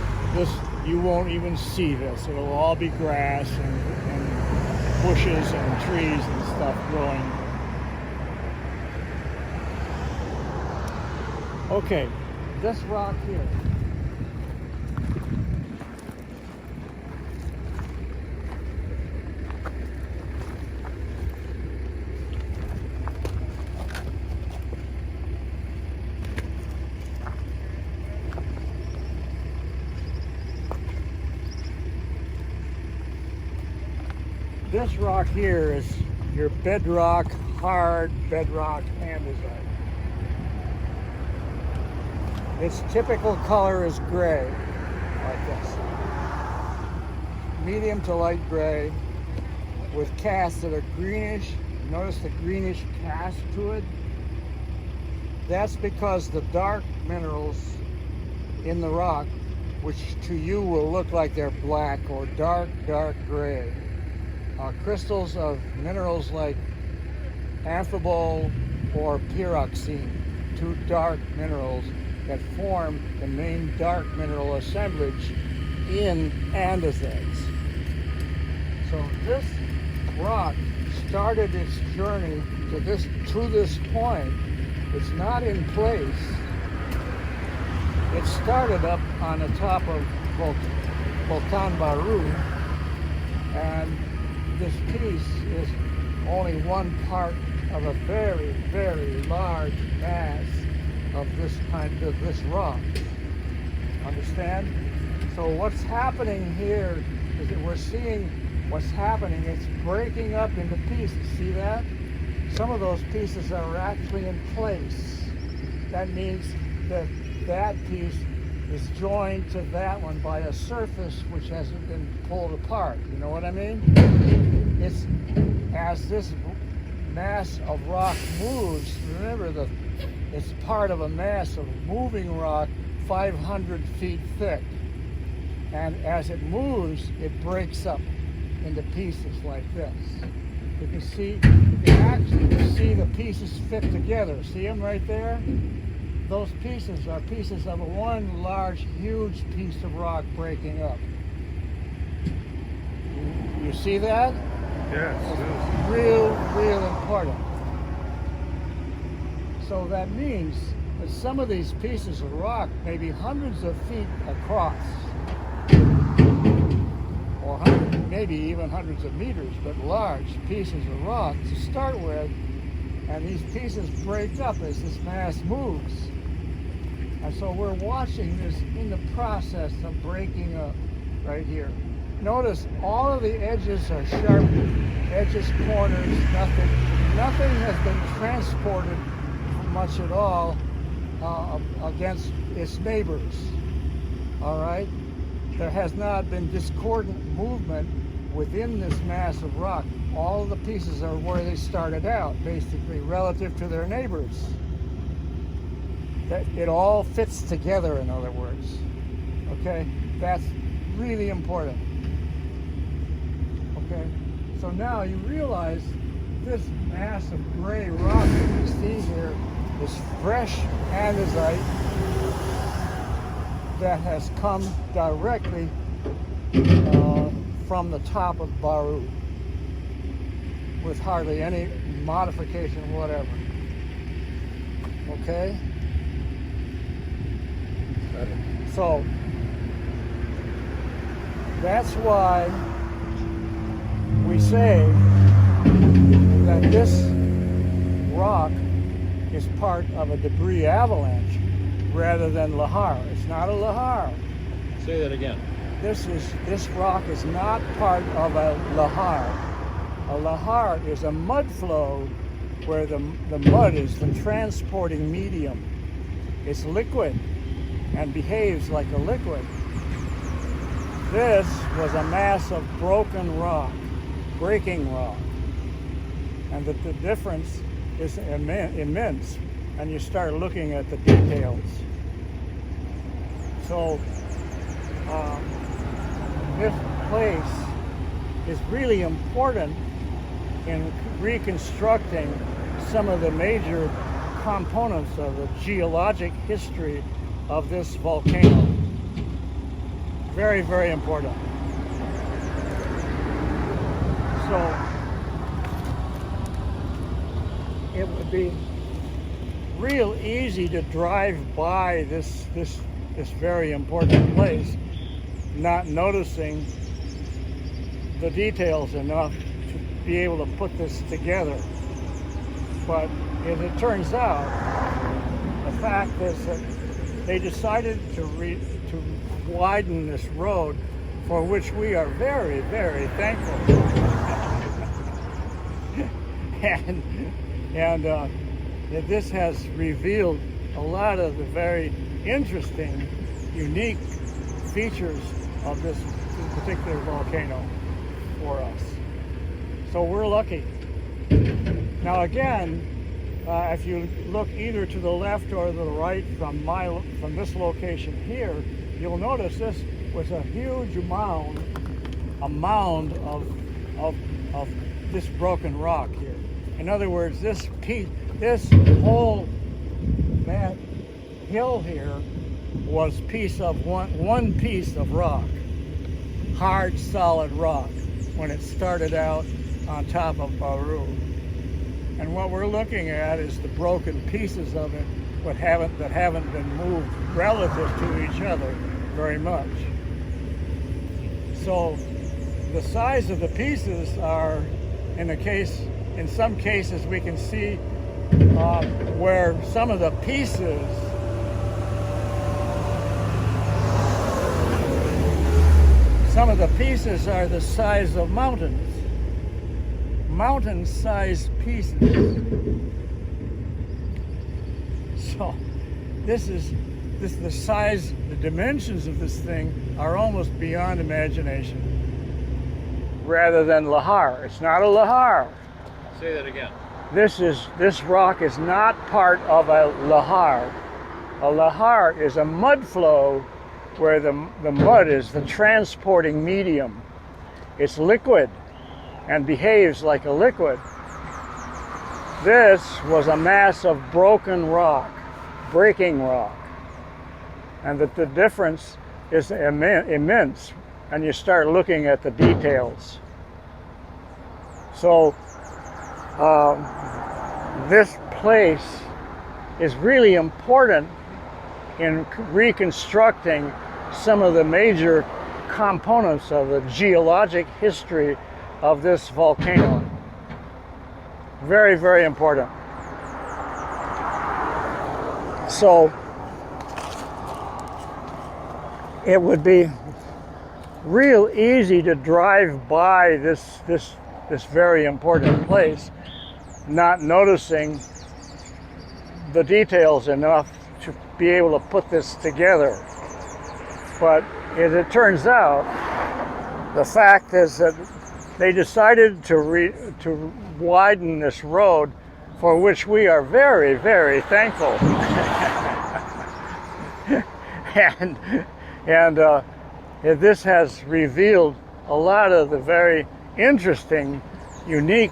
you won't even see this. It'll all be grass and bushes and trees and stuff growing. Okay, this rock here. This rock here is your bedrock, hard bedrock andesite. Its typical color is gray, like this. Medium to light gray, with casts that are greenish. Notice the greenish cast to it? That's because the dark minerals in the rock, which to you will look like they're black or dark gray, are crystals of minerals like amphibole or pyroxene, two dark minerals that form the main dark mineral assemblage in andesites. So this rock started its journey to this point. It's not in place. It started up on the top of Volcan Baru, and this piece is only one part of a very, very large mass of this rock. Understand? So what's happening here is that we're seeing what's happening. It's breaking up into pieces. See that? Some of those pieces are actually in place. That means that that piece is joined to that one by a surface which hasn't been pulled apart. You know what I mean? It's as this mass of rock moves, remember it's part of a mass of moving rock 500 feet thick. And as it moves, it breaks up into pieces like this. You can actually see the pieces fit together. See them right there? Those pieces are pieces of one large, huge piece of rock breaking up. You see that? Yes. It's real important. So that means that some of these pieces of rock may be hundreds of feet across, or maybe even hundreds of meters, but large pieces of rock to start with, and these pieces break up as this mass moves. And so we're watching this in the process of breaking up right here. Notice all of the edges are sharp, edges, corners, nothing has been transported much at all against its neighbors. All right? There has not been discordant movement within this mass of rock. All of the pieces are where they started out, basically, relative to their neighbors. It all fits together, in other words. Okay? That's really important. Okay? So now you realize this mass of gray rock that you see here is fresh andesite that has come directly from the top of Baru with hardly any modification whatever. Okay? So that's why we say that this rock is part of a debris avalanche rather than lahar. It's not a lahar. Say that again. This rock is not part of a lahar. A lahar is a mud flow where the mud is the transporting medium. It's liquid and behaves like a liquid. This was a mass of broken rock, breaking rock. And the difference is immense, and you start looking at the details. So this place is really important in reconstructing some of the major components of the geologic history of this volcano. Very, very important. So it would be real easy to drive by this very important place, not noticing the details enough to be able to put this together. But as it turns out, the fact is that they decided to widen this road, for which we are very, very thankful. and this has revealed a lot of the very interesting, unique features of this particular volcano for us. So we're lucky. Now again, if you look either to the left or the right from this location here, you'll notice this was a huge mound of this broken rock here. In other words, this whole hill here was one piece of rock, hard, solid rock, when it started out on top of Baru. And what we're looking at is the broken pieces of it, that haven't been moved relative to each other very much. So the size of the pieces are, in some cases we can see where some of the pieces are the size of mountain-sized pieces. So the size, the dimensions of this thing are almost beyond imagination. Rather than lahar. It's not a lahar. Say that again. This rock is not part of a lahar. A lahar is a mud flow where the mud is the transporting medium. It's liquid and behaves like a liquid. This was a mass of broken rock, breaking rock. And the difference is immense, and you start looking at the details. So this place is really important in reconstructing some of the major components of the geologic history of this volcano. Very, very important. So it would be real easy to drive by this very important place, not noticing the details enough to be able to put this together. But as it turns out, the fact is that they decided to widen this road, for which we are very, very thankful. and this has revealed a lot of the very interesting, unique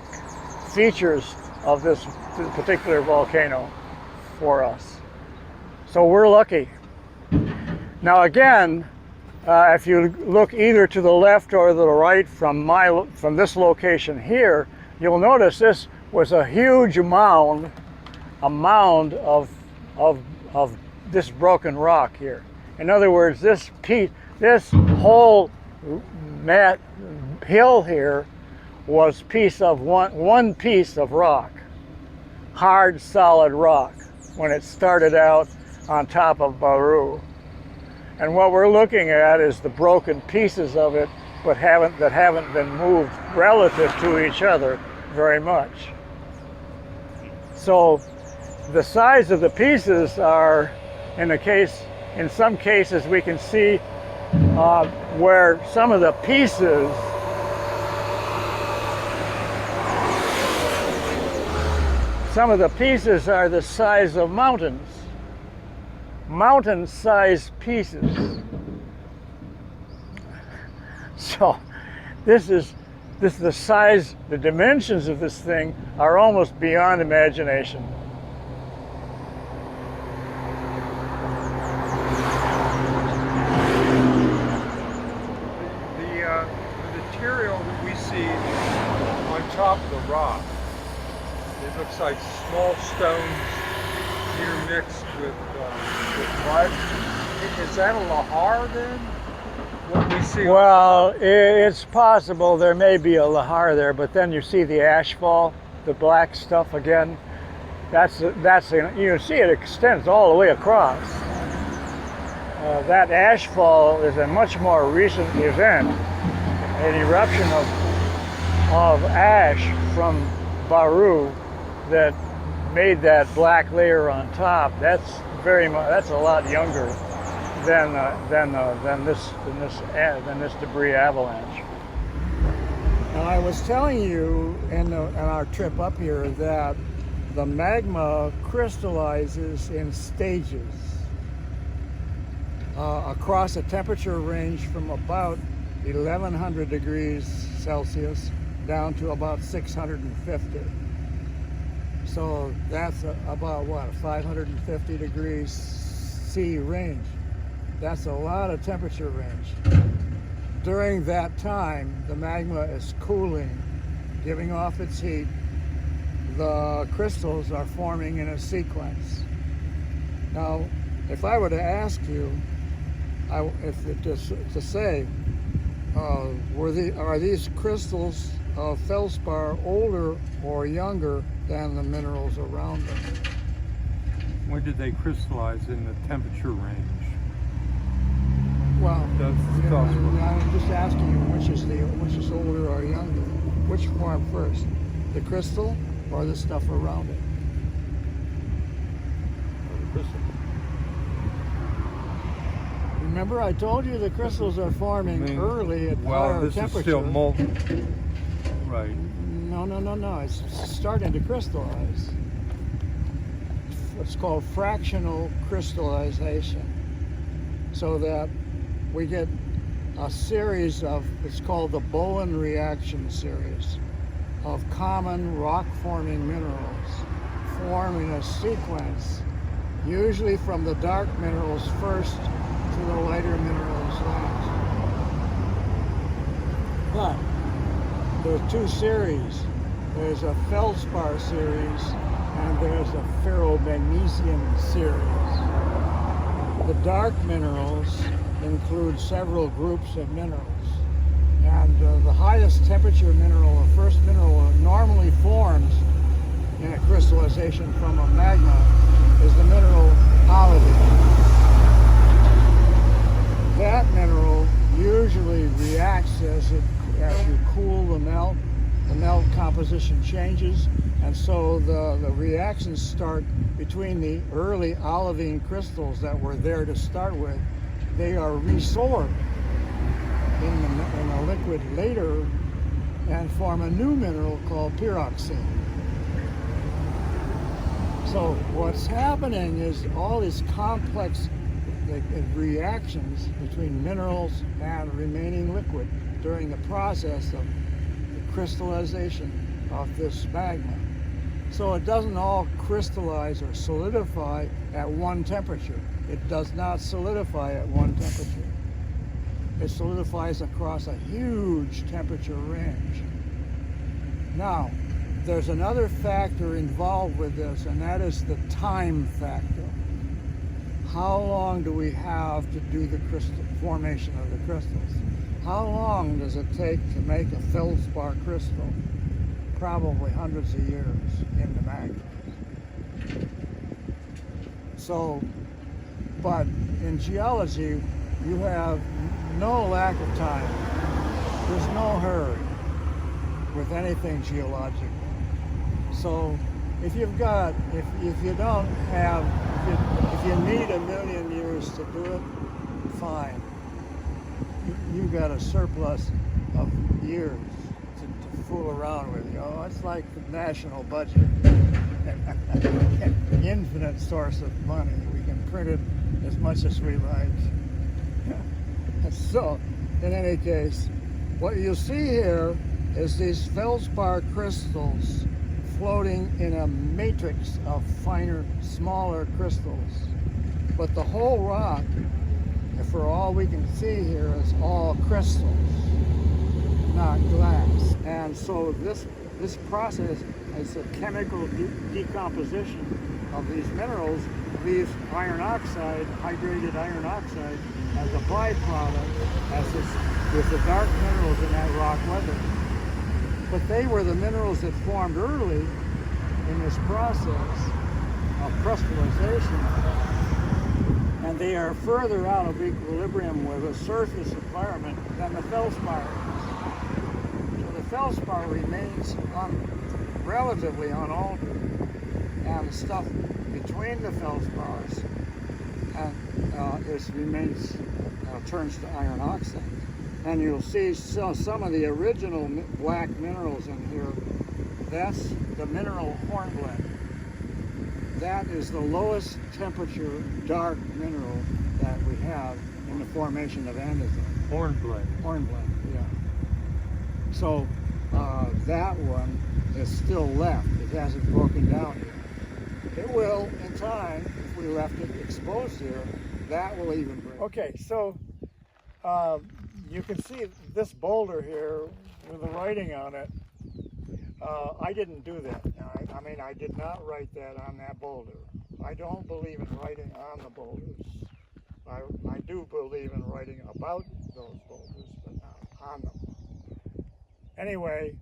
features of this particular volcano for us. So we're lucky. Now again, if you look either to the left or the right from this location here, you'll notice this was a huge mound of this broken rock here. In other words, this whole hill here was one piece of rock, hard, solid rock, when it started out on top of Baru. And what we're looking at is the broken pieces of it, but that haven't been moved relative to each other very much. So the size of the pieces are, in some cases we can see where some of the pieces are the size of mountains. Mountain-sized pieces. So this is the size, the dimensions of this thing are almost beyond imagination. The material that we see on top of the rock, it looks like small stones here mixed with mud. Is that a lahar then? What we see? Well, it's possible there may be a lahar there, but then you see the ashfall, the black stuff again. You see it extends all the way across. That ashfall is a much more recent event, an eruption of ash from Baru that made that black layer on top. That's a lot younger than this debris avalanche. Now, I was telling you in our trip up here that the magma crystallizes in stages across a temperature range from about 1100 degrees Celsius down to about 650. So that's about what, 550 degrees C range. That's a lot of temperature range. During that time, the magma is cooling, giving off its heat. The crystals are forming in a sequence. Now, if I were to ask you, to say, are these crystals of feldspar older or younger than the minerals around them? When did they crystallize in the temperature range? Well, I'm just asking you which is older or younger. Which formed first, the crystal or the stuff around it? The crystal. Remember, I told you the crystals are forming early at higher this temperature. is still molten. Right. No. It's starting to crystallize. It's called fractional crystallization. So that we get a series of, it's called the Bowen reaction series, of common rock-forming minerals form in a sequence, usually from the dark minerals first to the lighter minerals last. But there's two series. There's a feldspar series and there's a ferromagnesian series. The dark minerals include several groups of minerals. And the highest temperature mineral, the first mineral that normally forms in a crystallization from a magma, is the mineral olivine. That mineral usually reacts as you cool the melt composition changes, and so the reactions start between the early olivine crystals that were there to start with. They are resorbed in a liquid later and form a new mineral called pyroxene. So what's happening is all these complex reactions between minerals and remaining liquid during the process of the crystallization of this magma. So it doesn't all crystallize or solidify at one temperature. It does not solidify at one temperature. It solidifies across a huge temperature range. Now, there's another factor involved with this, and that is the time factor. How long do we have to do the formation of the crystals? How long does it take to make a feldspar crystal? Probably hundreds of years in the magma. So, but in geology, you have no lack of time. There's no hurry with anything geological. So if you don't have, if you need 1,000,000 years to do it, fine. You got a surplus of years to fool around with. You know, it's like the national budget, infinite source of money. We can print it as much as we like. So, in any case, what you see here is these feldspar crystals floating in a matrix of finer, smaller crystals. But the whole rock, for all we can see here, is all crystals, not glass. And so this process is a chemical decomposition of these minerals, leaves iron oxide, hydrated iron oxide, as a byproduct, with the dark minerals in that rock weather. But they were the minerals that formed early in this process of crystallization, and they are further out of equilibrium with the surface environment than the feldspar is. So the feldspar remains relatively unaltered, and the stuff between the feldspars turns to iron oxide. And you'll see some of the original black minerals in here. That's the mineral hornblende. That is the lowest temperature dark mineral that we have in the formation of andesite. Hornblende. Hornblende, yeah. So that one is still left. It hasn't broken down yet. It will in time if we left it exposed here. That will even break. Okay, so you can see this boulder here with the writing on it. I didn't do that. I mean, I did not write that on that boulder. I don't believe in writing on the boulders. I do believe in writing about those boulders, but not on them. Anyway,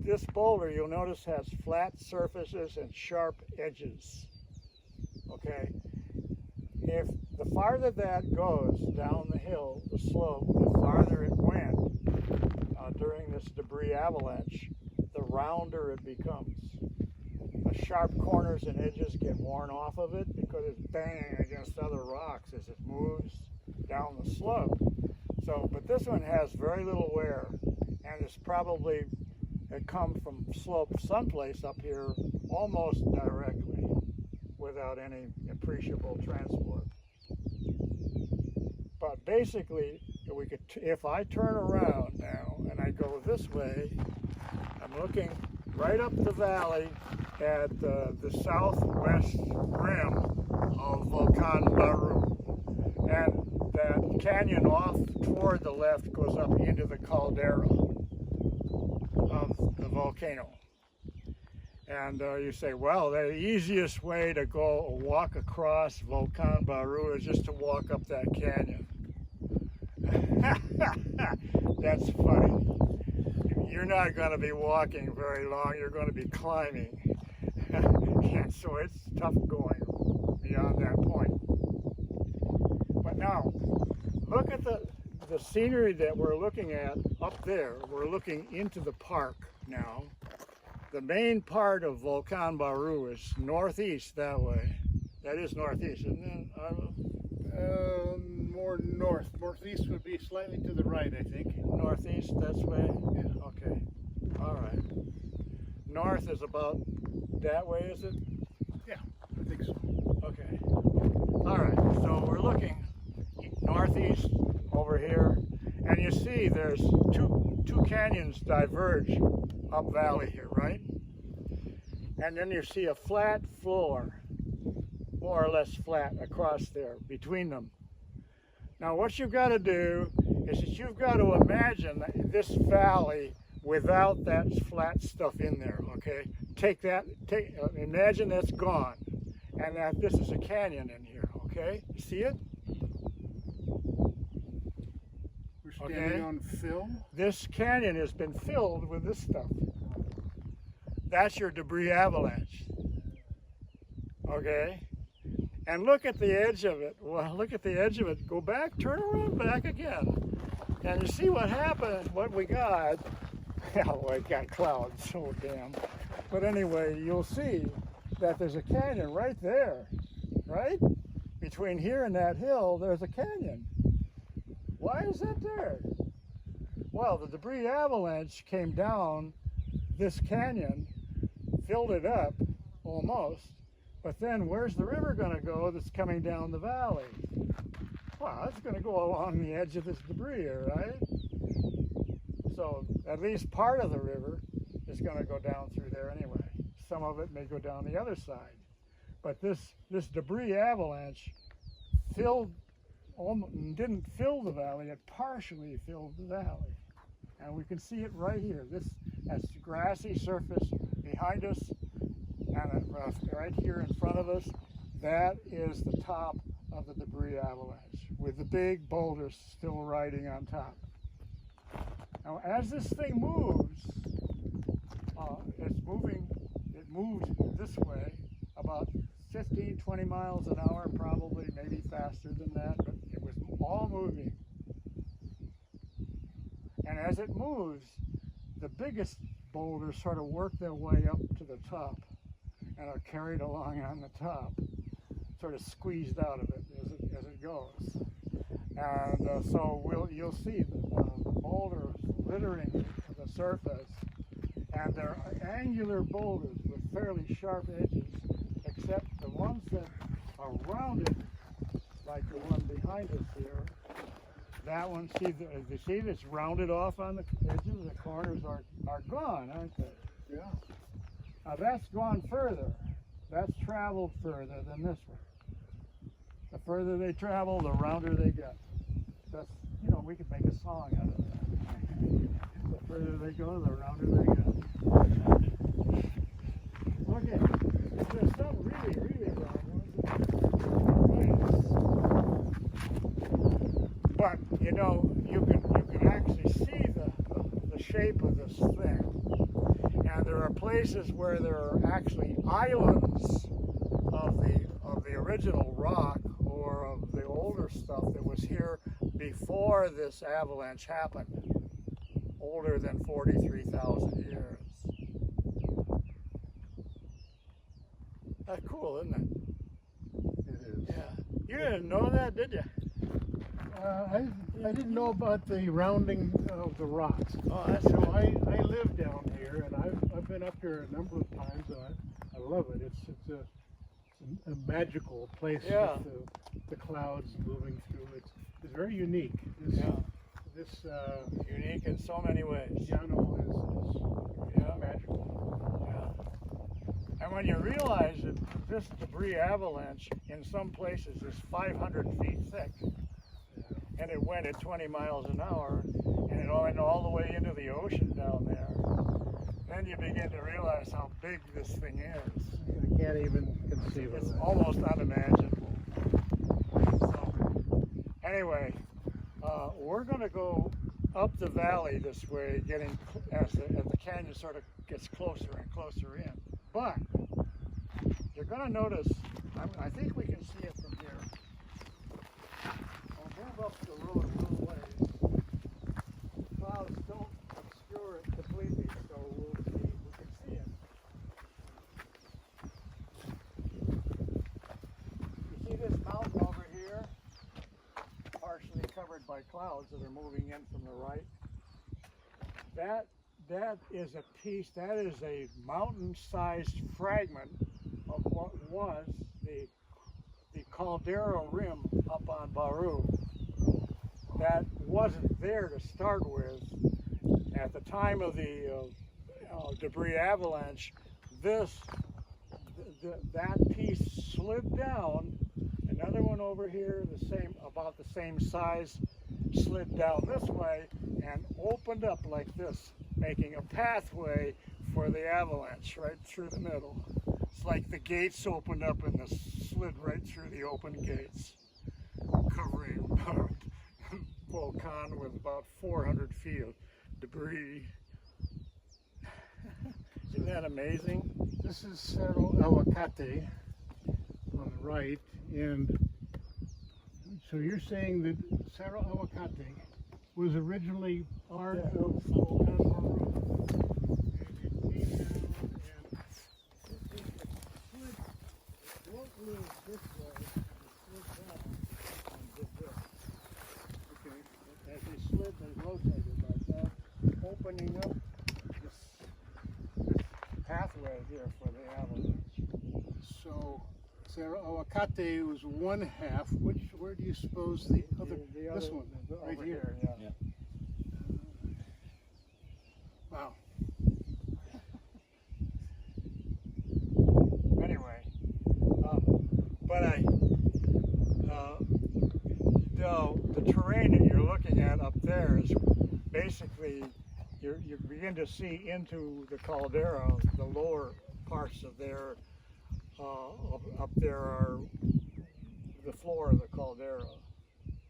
this boulder, you'll notice, has flat surfaces and sharp edges. Okay? If the farther that goes down the hill, the slope, the farther it went during this debris avalanche, the rounder it becomes. The sharp corners and edges get worn off of it because it's banging against other rocks as it moves down the slope. So, but this one has very little wear, and it's probably come from slope someplace up here almost directly without any appreciable transport. But basically, we could, if I turn around now and I go this way, I'm looking right up the valley at the southwest rim of Volcan Baru. And that canyon off toward the left goes up into the caldera of the volcano. And you say, well, the easiest way to go walk across Volcan Baru is just to walk up that canyon. That's funny. You're not going to be walking very long, you're going to be climbing. And so it's tough going beyond that point. But now, look at the scenery that we're looking at up there. We're looking into the park now. The main part of Volcan Baru is northeast that way. That is northeast, isn't it? More north. Northeast would be slightly to the right, I think. Northeast, that's way? Yeah. Okay. All right. North is about that way, is it? Yeah, I think so. Okay. All right. So we're looking northeast over here, and you see there's two canyons diverge up valley here, right? And then you see a flat floor, more or less flat across there between them. Now what you've got to do is that you've got to imagine this valley without that flat stuff in there, okay? Imagine that's gone, and that this is a canyon in here, okay? You see it? We're standing on film. This canyon has been filled with this stuff. That's your debris avalanche, okay? And look at the edge of it. Well, look at the edge of it. Go back, turn around, back again. And you see what happened, what we got. Well, we got clouds, so damn. But anyway, you'll see that there's a canyon right there, right? Between here and that hill, there's a canyon. Why is that there? Well, the debris avalanche came down this canyon, filled it up, almost, but then where's the river going to go that's coming down the valley? Well, it's going to go along the edge of this debris here, right? So at least part of the river is going to go down through there anyway. Some of it may go down the other side. But this debris avalanche didn't fill the valley, it partially filled the valley. And we can see it right here. That's grassy surface behind us, and right here in front of us, that is the top of the debris avalanche, with the big boulders still riding on top. Now, as this thing moves, it moves this way about 15, 20 miles an hour, probably, maybe faster than that, but it was all moving. And as it moves, the biggest boulders sort of work their way up to the top and are carried along on the top, sort of squeezed out of it as it goes. And so you'll see the boulders littering the surface, and they're angular boulders with fairly sharp edges, except the ones that are rounded, like the one behind us here. That one, you see that's rounded off on the edges? The corners are gone, aren't they? Yeah. Now that's gone further. That's traveled further than this one. The further they travel, the rounder they get. That's, we could make a song out of that. The further they go, the rounder they get. Okay, there's some really, really round ones. But, you can actually see the shape of this thing. And there are places where there are actually islands of the original rock or of the older stuff that was here before this avalanche happened, older than 43,000 years. That's cool, isn't it? It is. Yeah. You didn't know that, did you? I didn't know about the rounding of the rocks. Oh, that's So good. I live down here, and I've been up here a number of times, and I love it. It's a magical place Yeah. with the clouds moving through. It's very unique. This Unique in so many ways. piano is Yeah. magical. Yeah. And when you realize that this debris avalanche in some places is 500 feet thick, and it went at 20 miles an hour, and it went all the way into the ocean down there, then you begin to realize how big this thing is. I can't even conceive It's of it. almost unimaginable. So, anyway, we're going to go up the valley this way, getting as the canyon sort of gets closer and closer in. But you're going to notice, I think we can see it from here. I'll move up the road a little ways. Clouds don't obscure it completely, so we can see it. You see this mountain over here? Partially covered by clouds that are moving in from the right. That is a piece, that is a mountain-sized fragment of what was the caldera rim up on Baru. That wasn't there to start with. At the time of the debris avalanche, that piece slid down. Another one over here, about the same size, slid down this way and opened up like this, making a pathway for the avalanche right through the middle. It's like the gates opened up and slid right through the open gates, covering Volcan with about 400 feet of debris. Isn't that amazing? This is Cerro Aguacate on the right, and so you're saying that Cerro Aguacate was originally part there. of Volcan Baru, and it came down and it won't move this way, it slid down and did this. Okay, as they slid, they rotated like that, opening up this Pathway here for the avalanche. So Cerro Aguacate was one half. Where do you suppose the other? This one, right over here. Yeah. Yeah. Wow. Anyway, the terrain that you're looking at up there is basically you begin to see into the caldera. The lower parts of there up there are the floor of the caldera,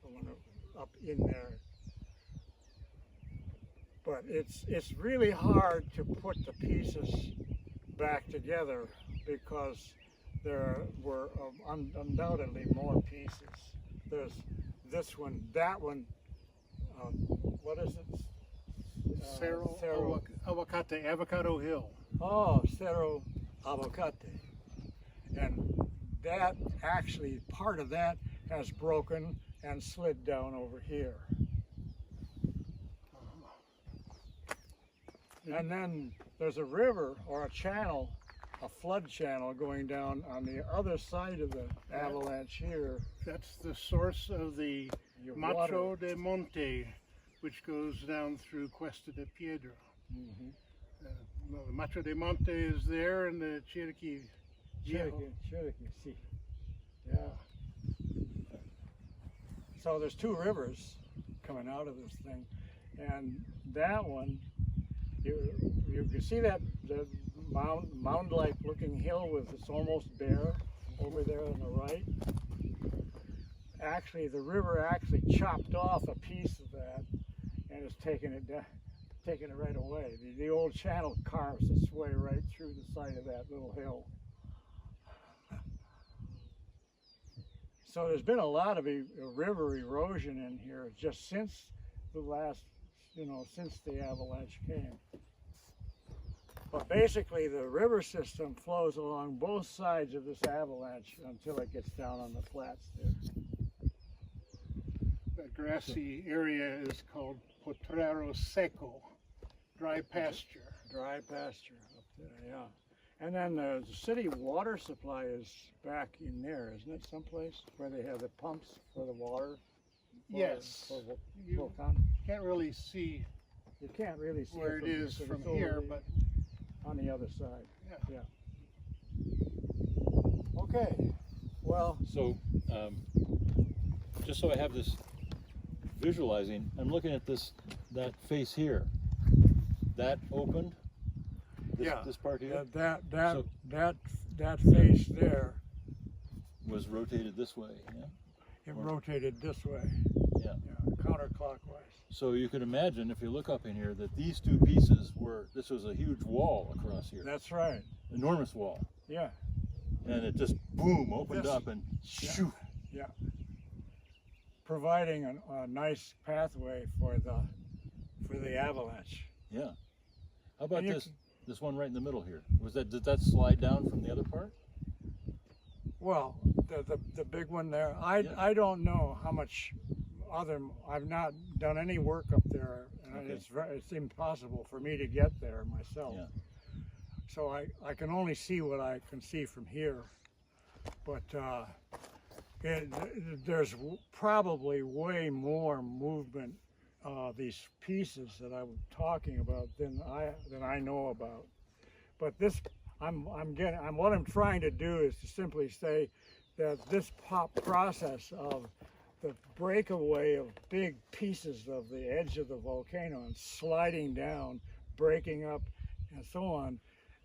the one up in there. But it's really hard to put the pieces back together because there were undoubtedly more pieces. There's this one, that one, what is it? Cerro Aguacate, Avocado Hill. Oh, Cerro Aguacate. And that actually, part of that has broken and slid down over here. And then there's a river or a channel, a flood channel going down on the other side of the avalanche here. That's the source of the Your Macho water. de Monte, which goes down through Cuesta de Piedra. Mhm. Well, the Macho de Monte is there, and the Cherokee. Cherokee, see. Yeah. So there's two rivers coming out of this thing, and that one, you can see that the mound-like looking hill with it's almost bare over there on the right. Actually, the river actually chopped off a piece of that and is taking it down, taking it right away. The old channel carves its way right through the side of that little hill. So there's been a lot of river erosion in here just since the last, since the avalanche came. But basically the river system flows along both sides of this avalanche until it gets down on the flats there. That grassy area is called Potrero Seco, dry pasture. Dry pasture up there, yeah. And then the city water supply is back in there, isn't it, someplace where they have the pumps for the water? Yes. For You Volcan. can't really see You can't really see where it is because from it's over here, but on the other side. yeah. Okay. Well, So, just so I have this visualizing, I'm looking at that face here. That opened, This part here That face there, was rotated this way. Yeah. it rotated this way. Yeah. Counterclockwise. So you can imagine, if you look up in here, that these two pieces this was a huge wall across here. That's right. Enormous wall. Yeah. And it just, boom, opened up and shoo. Yeah. Providing a nice pathway for the avalanche. Yeah. How about And this one right in the middle here? Did that slide down from the other part? Well, the big one there, I don't know how much I've not done any work up there, and Okay. it's impossible for me to get there myself. Yeah. So I can only see what I can see from here, but there's probably way more movement, these pieces that I'm talking about than I know about. But this, what I'm trying to do is to simply say that this process of the breakaway of big pieces of the edge of the volcano and sliding down, breaking up, and so on,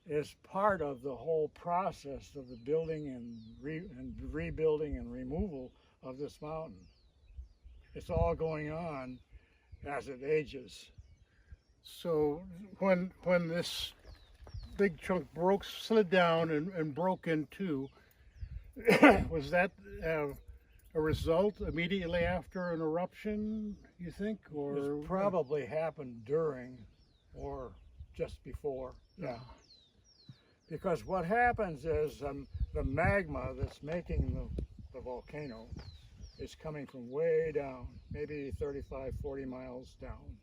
is part of the whole process of the building and rebuilding and removal of this mountain. It's all going on as it ages. So when this big chunk slid down and broke in two, was that a result immediately after an eruption, you think? Or This probably happened during or just before. Yeah. Because what happens is the magma that's making the volcano is coming from way down, maybe 35, 40 miles down.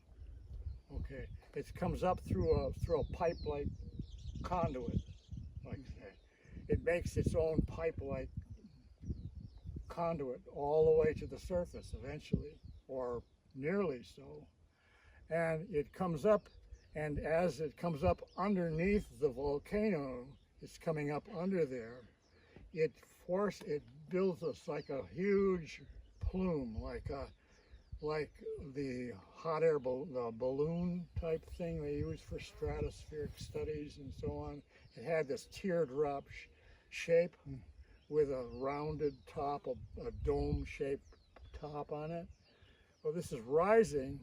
Okay, it comes up through a pipe-like conduit, like that. It makes its own pipe-like conduit all the way to the surface eventually, or nearly so. And it comes up, and as it comes up underneath the volcano, it's coming up under there, it builds us like a huge plume, like the hot air the balloon type thing they use for stratospheric studies and so on. It had this teardrop shape with a rounded top, a dome-shaped top on it. Well, this is rising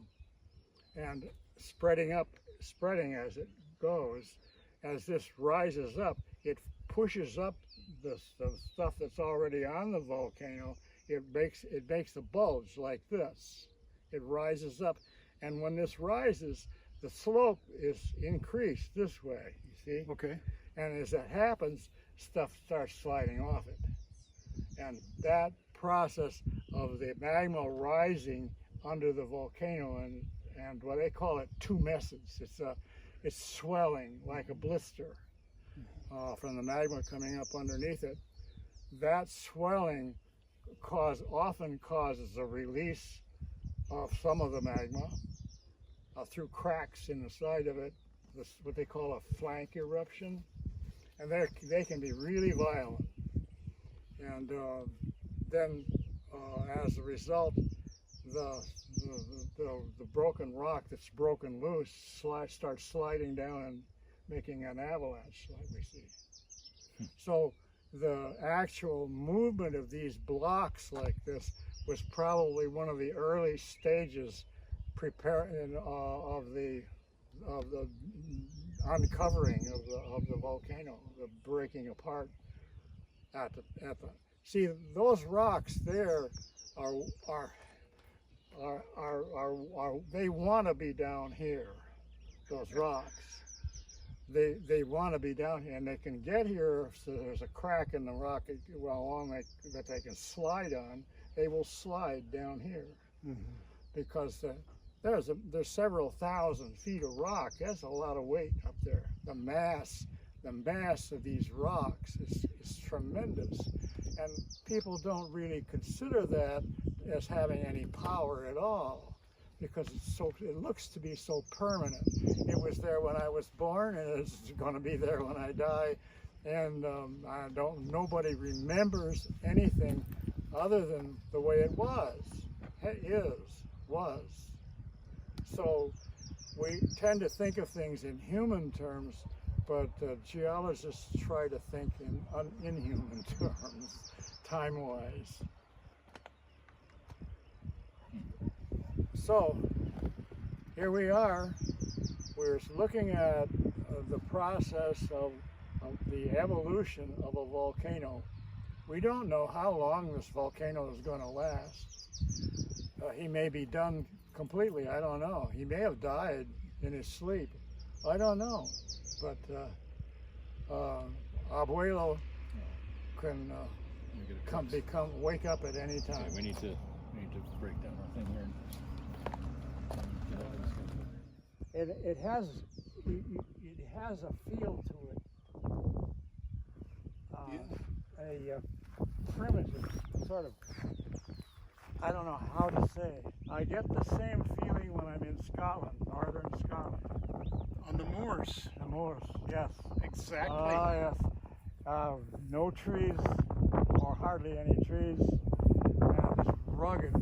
and spreading as it goes. As this rises up, it pushes up the stuff that's already on the volcano. It makes a bulge like this. It rises up, and when this rises, the slope is increased this way, you see? Okay. And as that happens, stuff starts sliding off it. And that process of the magma rising under the volcano and what they call it tumescence. It's swelling like a blister from the magma coming up underneath it. That swelling often causes a release of some of the magma through cracks in the side of it, what they call a flank eruption, and they can be really violent. And then, as a result, the broken rock that's broken loose starts sliding down and making an avalanche like we see. So the actual movement of these blocks like this was probably one of the early stages of the uncovering of the volcano, the breaking apart see, those rocks there they want to be down here. Those rocks, they want to be down here, and they can get here. So there's a crack in the rock that they can slide on. They will slide down here because there's several thousand feet of rock. That's a lot of weight up there. The mass of these rocks is tremendous, and people don't really consider that as having any power at all, because it looks to be so permanent. It was there when I was born, and it's going to be there when I die, and nobody remembers anything other than the way it was. So we tend to think of things in human terms, but geologists try to think in inhuman terms, time-wise. So, here we are. We're looking at the process of the evolution of a volcano. We don't know how long this volcano is going to last. He may be done completely, I don't know. He may have died in his sleep. I don't know. But Abuelo can wake up at any time. Okay, we need to break down our thing here. It has a feel to it. A primitive sort of, I don't know how to say. I get the same feeling when I'm in Scotland, northern Scotland. On the moors. The moors, yes. Exactly. Ah, yes. No trees, or hardly any trees, and just rugged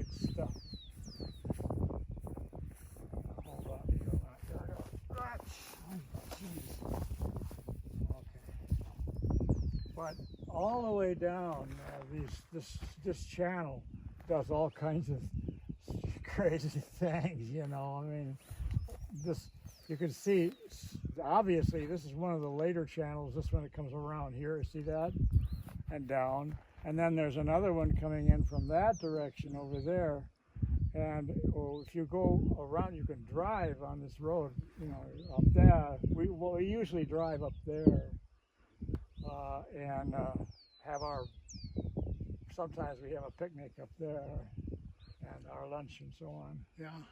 stuff. Hold on, here we go. Ah, jeez. Okay. But all the way down, this channel does all kinds of crazy things, you know. I mean, you can see, obviously, this is one of the later channels. This one that comes around here, see that? And down. And then there's another one coming in from that direction over there. And if you go around, you can drive on this road, you know, up there. We usually drive up there and sometimes we have a picnic up there and our lunch and so on. Yeah.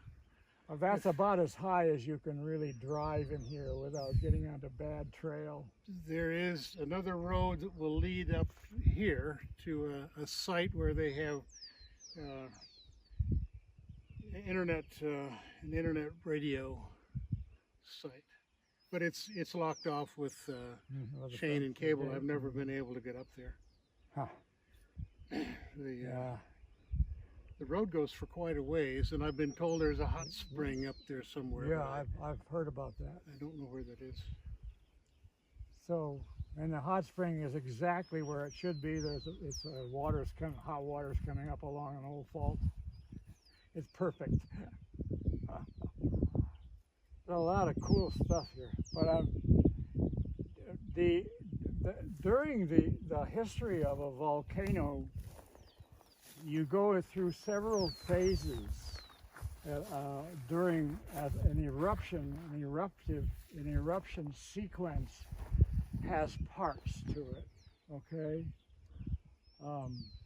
That's about as high as you can really drive in here without getting onto bad trail. There is another road that will lead up here to a site where they have an internet radio site, but it's locked off with chain and cable. I've never been able to get up there. Huh. The road goes for quite a ways, and I've been told there's a hot spring up there somewhere. Yeah, I've heard about that. I don't know where that is. So, and the hot spring is exactly where it should be. Hot water's coming up along an old fault. It's perfect. There's a lot of cool stuff here. But during the history of a volcano, you go through several phases during an eruption sequence has parts to it, okay?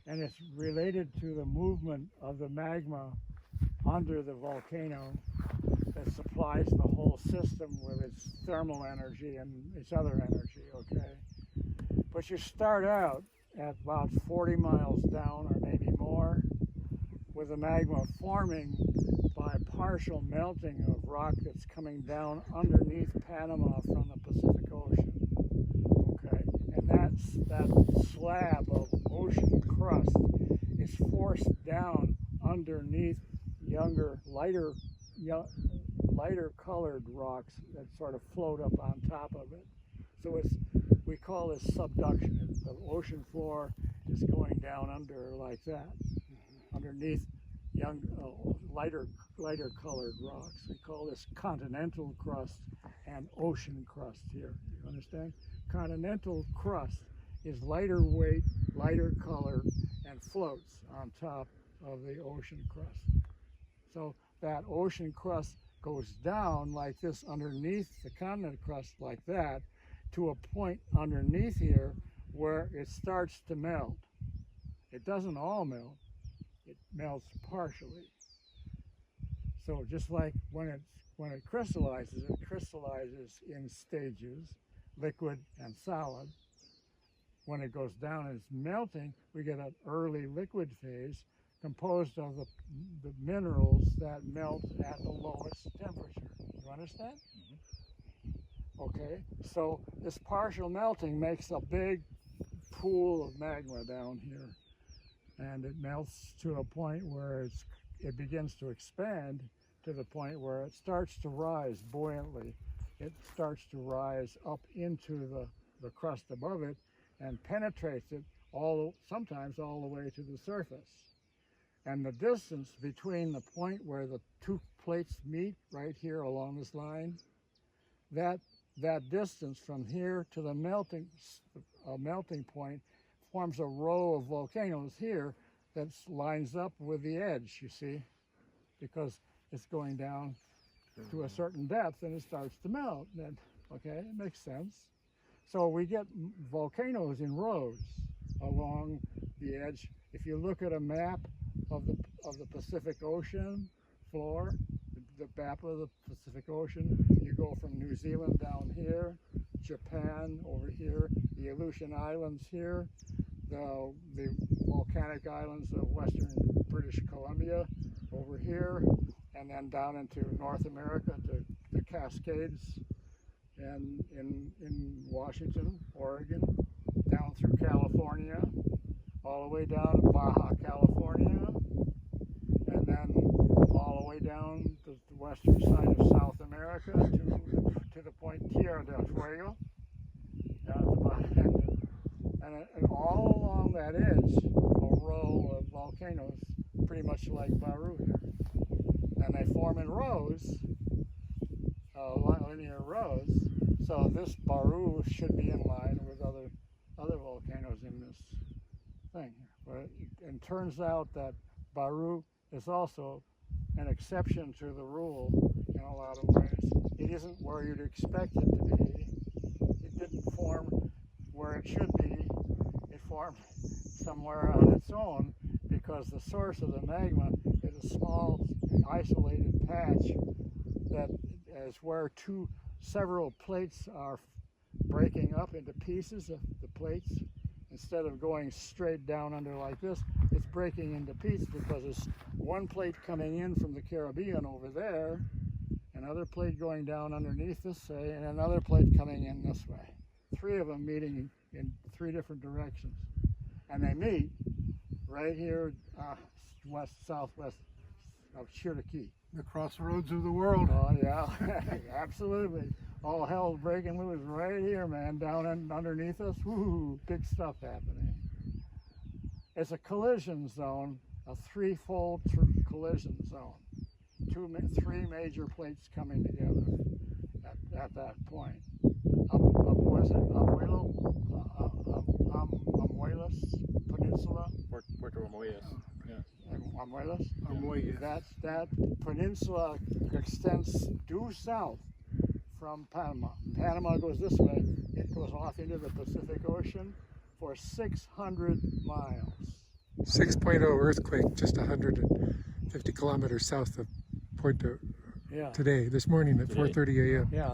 And it's related to the movement of the magma under the volcano that supplies the whole system with its thermal energy and its other energy, okay? But you start out at about 40 miles down or maybe more with the magma forming by partial melting of rock that's coming down underneath Panama from the Pacific Ocean, okay? And that slab of ocean crust is forced down underneath lighter colored rocks that sort of float up on top of it. So we call this subduction. The ocean floor is going down under like that, underneath lighter colored rocks. We call this continental crust and ocean crust here. You understand? Continental crust is lighter weight, lighter color, and floats on top of the ocean crust. So that ocean crust goes down like this underneath the continental crust like that to a point underneath here where it starts to melt. It doesn't all melt, it melts partially. So just like when it crystallizes in stages, liquid and solid. When it goes down and it's melting, we get an early liquid phase composed of the minerals that melt at the lowest temperature. You understand? Mm-hmm. Okay, so this partial melting makes a big pool of magma down here, and it melts to a point where it begins to expand to the point where it starts to rise buoyantly it starts to rise up into the crust above it and penetrates it sometimes all the way to the surface. And the distance between the point where the two plates meet right here along this line, that distance from here to the melting point forms a row of volcanoes here that lines up with the edge, you see, because it's going down to a certain depth and it starts to melt. And, okay, it makes sense. So we get volcanoes in rows along the edge. If you look at a map of the Pacific Ocean floor, the map of the Pacific Ocean, you go from New Zealand down here, Japan over here, the Aleutian Islands here, the volcanic islands of western British Columbia over here, and then down into North America to the Cascades, and in Washington, Oregon, down through California, all the way down to Baja California, and then all the way down to the western side of South America to the point Tierra del Fuego, down at the bottom. And all along that edge, a row of volcanoes, pretty much like Baru here. And they form in rows, linear rows. So this Baru should be in line with other volcanoes in this thing. But it turns out that Baru is also an exception to the rule in a lot of ways. It isn't where you'd expect it to be. It didn't form where it should be. It formed somewhere on its own because the source of the magma is a small isolated patch that is where several plates are breaking up into pieces of the plates. Instead of going straight down under like this, it's breaking into pieces because there's one plate coming in from the Caribbean over there, another plate going down underneath this, say, and another plate coming in this way. Three of them meeting in three different directions. And they meet right here southwest of Chiriquí. The crossroads of the world. Oh yeah, absolutely. All hell's breaking loose right here, man, down underneath us. Woo, big stuff happening. It's a collision zone, a threefold collision zone. Three major plates coming together at that point. Amuelas Peninsula. Puerto Amuelas. Yeah. Amuelas. That peninsula extends due south from Panama. Panama goes this way. It goes off into the Pacific Ocean for 600 miles. 6.0 earthquake, just 150 kilometers south of Puerto. Yeah. This morning at 4:30 a.m. Yeah,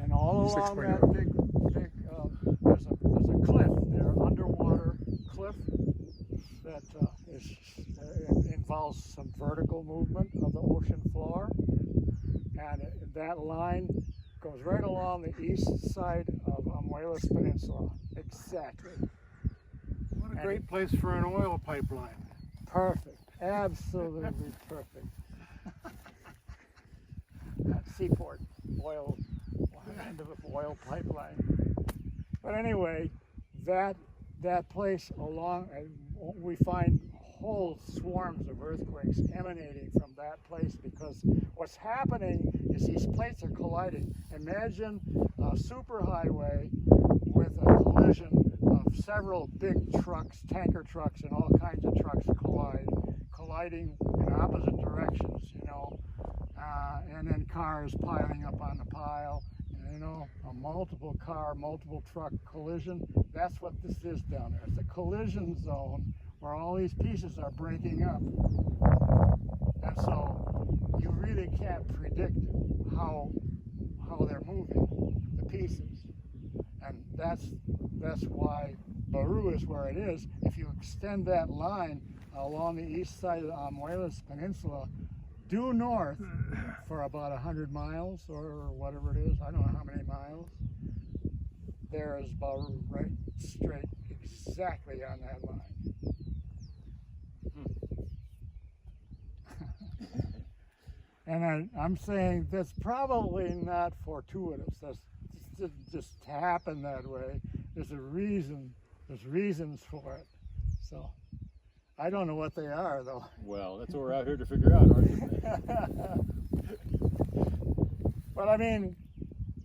and all along 6.0. that big there's a cliff there, underwater cliff that involves some vertical movement of the ocean floor, and that line goes right along the east side of Amuelas Peninsula. Exactly. What a great place for an oil pipeline. Perfect. Absolutely perfect. Seaport, end of an oil pipeline. But anyway, that place we find whole swarms of earthquakes emanating from that place because what's happening is these plates are colliding. Imagine a superhighway with a collision of several big trucks, tanker trucks, and all kinds of trucks colliding in opposite directions, and then cars piling up on the pile, a multiple car, multiple truck collision. That's what this is down there. It's a collision zone where all these pieces are breaking up. And so you really can't predict how they're moving, the pieces. And that's why Baru is where it is. If you extend that line along the east side of the Amuelas Peninsula, due north for about 100 miles or whatever it is, I don't know how many miles, there is Baru right straight exactly on that line. And I'm saying that's probably not fortuitous. That's just happened that way. There's a reason. There's reasons for it. So I don't know what they are, though. Well, that's what we're out here to figure out, aren't you? But I mean,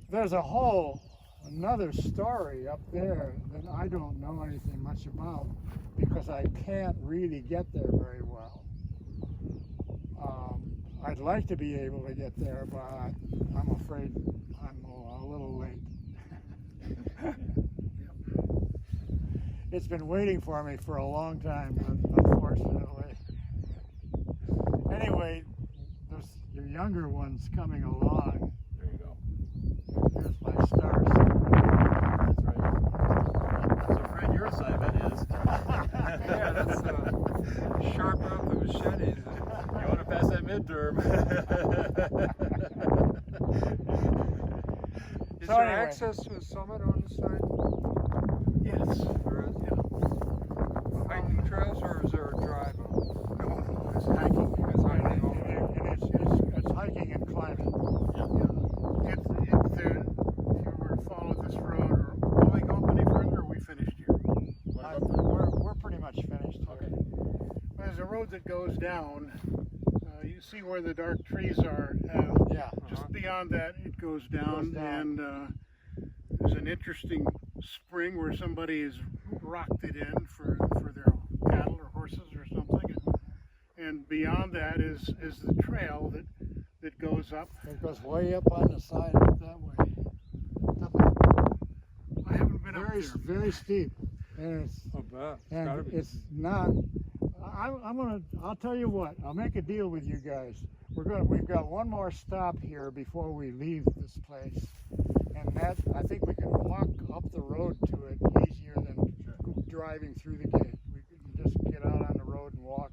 there's another story up there that I don't know anything much about because I can't really get there very well. I'd like to be able to get there, but I'm afraid I'm a little late. It's been waiting for me for a long time, unfortunately. Anyway, there's your younger ones coming along. There you go. Here's my star sign. That's right. So, Fred, your assignment is. Yeah, that's sharpen up the machetes. You want to pass that midterm. Is So there anyway. access to a summit on the side? Yes. There is. Hiking trails, or is there a drive on? No, it's hiking. It's hiking. It's hiking and climbing. If you were to follow this road, will we go up any further, or are we finished here? We're pretty much finished here. There's a road that goes down. You see where the dark trees are. Yeah. Just beyond that, it goes down, down. and there's an interesting spring where somebody has rocked it in for their cattle or horses or something. And beyond that is the trail that goes up. It goes way up on the side that way. I haven't been up Very, there. very steep. And Oh, bet. It's gotta and be. it's not. I'll tell you what. I'll make a deal with you guys. We've got one more stop here before we leave this place, and I think we can walk up the road to it easier than driving through the gate. We can just get out on the road and walk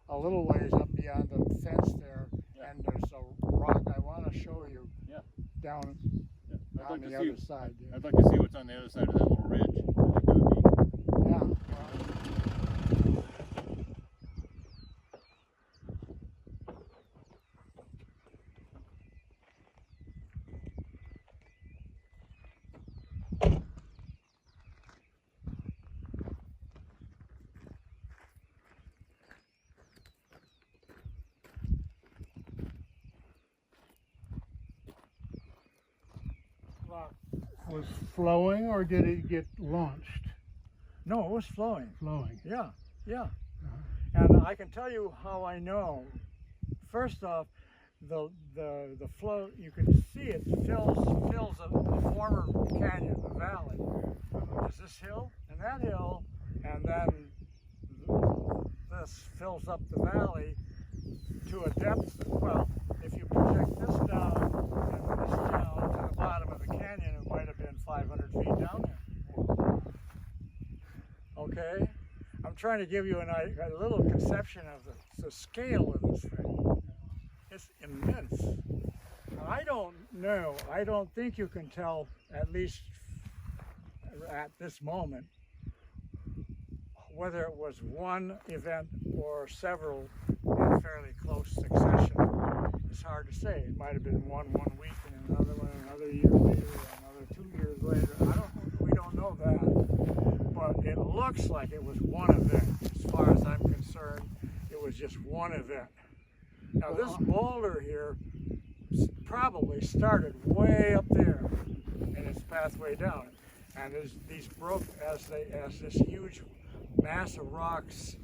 a little ways up beyond the fence there, and there's a rock I want to show you down on the other side. There. I'd like to see what's on the other side of that little ridge. I think that would be. Yeah. Was flowing, or did it get launched? No, it was flowing. Flowing. Yeah. And I can tell you how I know. First off, the flow, you can see it fills a former canyon, a valley. There's this hill and that hill, and then this fills up the valley to a depth. Well, if you project this down and this down to the bottom of the canyon, it might have been 500 feet down there. Okay? I'm trying to give you a little conception of the scale of this thing. It's immense. I don't know. I don't think you can tell, at least at this moment, whether it was one event or several in fairly close succession. It's hard to say. It might have been one week and another one another year later, another 2 years later. We don't know that. But it looks like it was one event. As far as I'm concerned, it was just one event. Now this boulder here probably started way up there in its pathway down. And as these broke, as this huge mass of rocks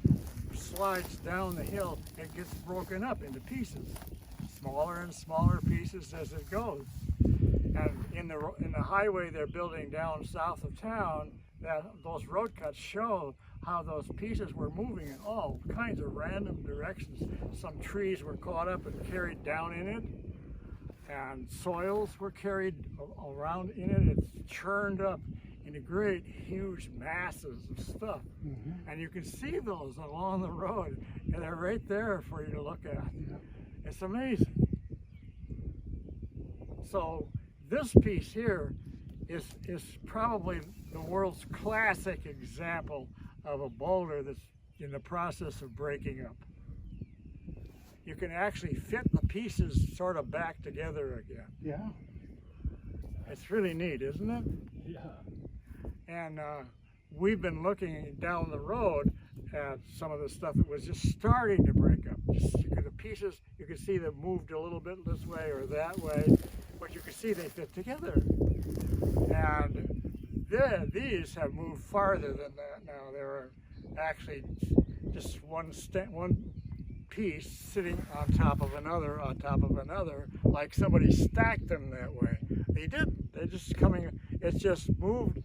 slides down the hill, it gets broken up into pieces, smaller and smaller pieces as it goes. And in the highway they're building down south of town, those road cuts show how those pieces were moving in all kinds of random directions. Some trees were caught up and carried down in it, and soils were carried around in it. It's churned up into great, huge masses of stuff. And you can see those along the road, and they're right there for you to look at. It's amazing. So this piece here is probably the world's classic example of a boulder that's in the process of breaking up. you can actually fit the pieces sort of back together again. Yeah. It's really neat, isn't it? Yeah. And we've been looking down the road at some of the stuff that was just starting to break up. The pieces, you could see them moved a little bit this way or that way, but you could see they fit together. And these have moved farther than that now. They're actually just one piece sitting on top of another, like somebody stacked them that way. They didn't. They're just coming. It's just moved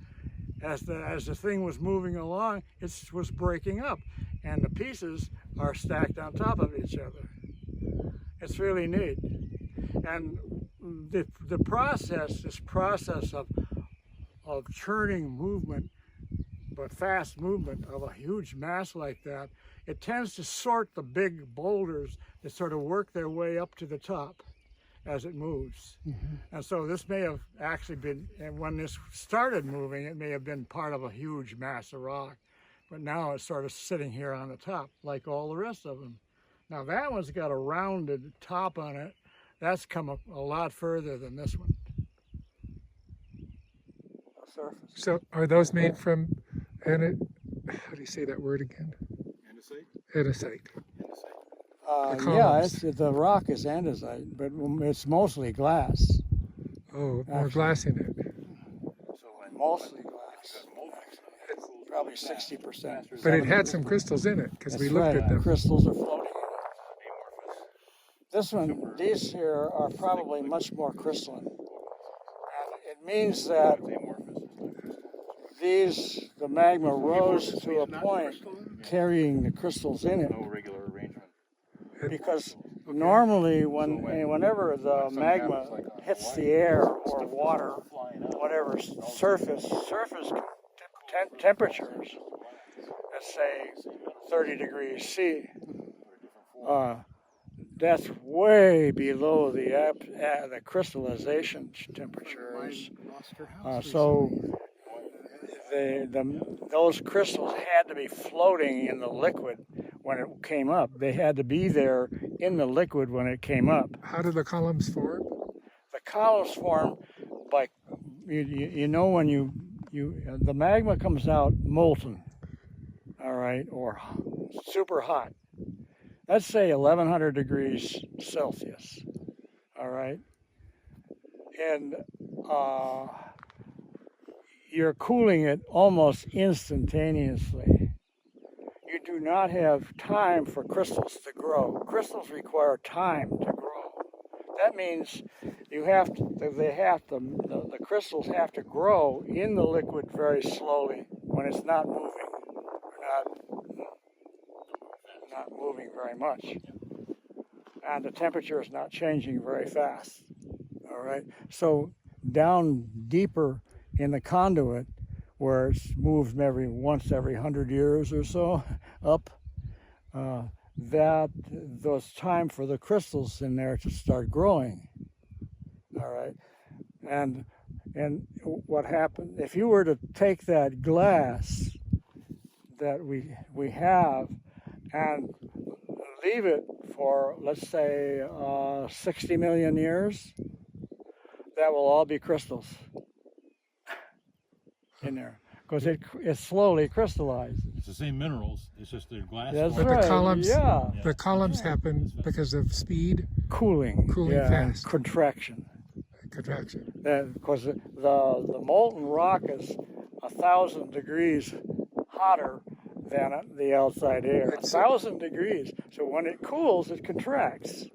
as the thing was moving along. It was breaking up, and the pieces are stacked on top of each other. It's really neat, and the process, this process of churning movement, but fast movement of a huge mass like that, it tends to sort the big boulders that sort of work their way up to the top as it moves. Mm-hmm. And so this may have actually been, and when this started moving, it may have been part of a huge mass of rock, but now it's sort of sitting here on the top like all the rest of them. Now that one's got a rounded top on it. That's come up a lot further than this one. Surface. So are those made from, how do you say that word again? Andesite. The Yeah, columns. the rock is andesite, but it's mostly glass. Oh, more glass in it. Mostly glass. Probably 60%. But it had some crystals in it because we looked at them. Crystals are floating. This one, these here are probably much more crystalline. And it means that the magma rose to a point carrying the crystals in it. No regular arrangement. Because normally whenever the magma hits the air or water, whatever surface temperatures, let's say 30 degrees C, that's way below the crystallization temperatures. So those crystals had to be floating in the liquid when it came up. They had to be there in the liquid when it came up. How do the columns form? The columns form by, you know, when the magma comes out molten, all right, or super hot. Let's say 1100 degrees Celsius, all right? And you're cooling it almost instantaneously. You do not have time for crystals to grow. Crystals require time to grow. That means the crystals have to grow in the liquid very slowly when it's not moving, not moving very much. And the temperature is not changing very fast. All right. So down deeper in the conduit, where it's moved once every 100 years or so up, there's time for the crystals in there to start growing. All right. And what happened, if you were to take that glass that we have and leave it for, let's say, 60 million years, that will all be crystals in there, because it slowly crystallizes. It's the same minerals. It's just their glass. That's But right. the columns, Yeah. the columns happen because of speed, Cooling yeah. fast. Contraction. Contraction. Because the molten rock is 1,000 degrees hotter than the outside air. 1,000 degrees. So when it cools, it contracts.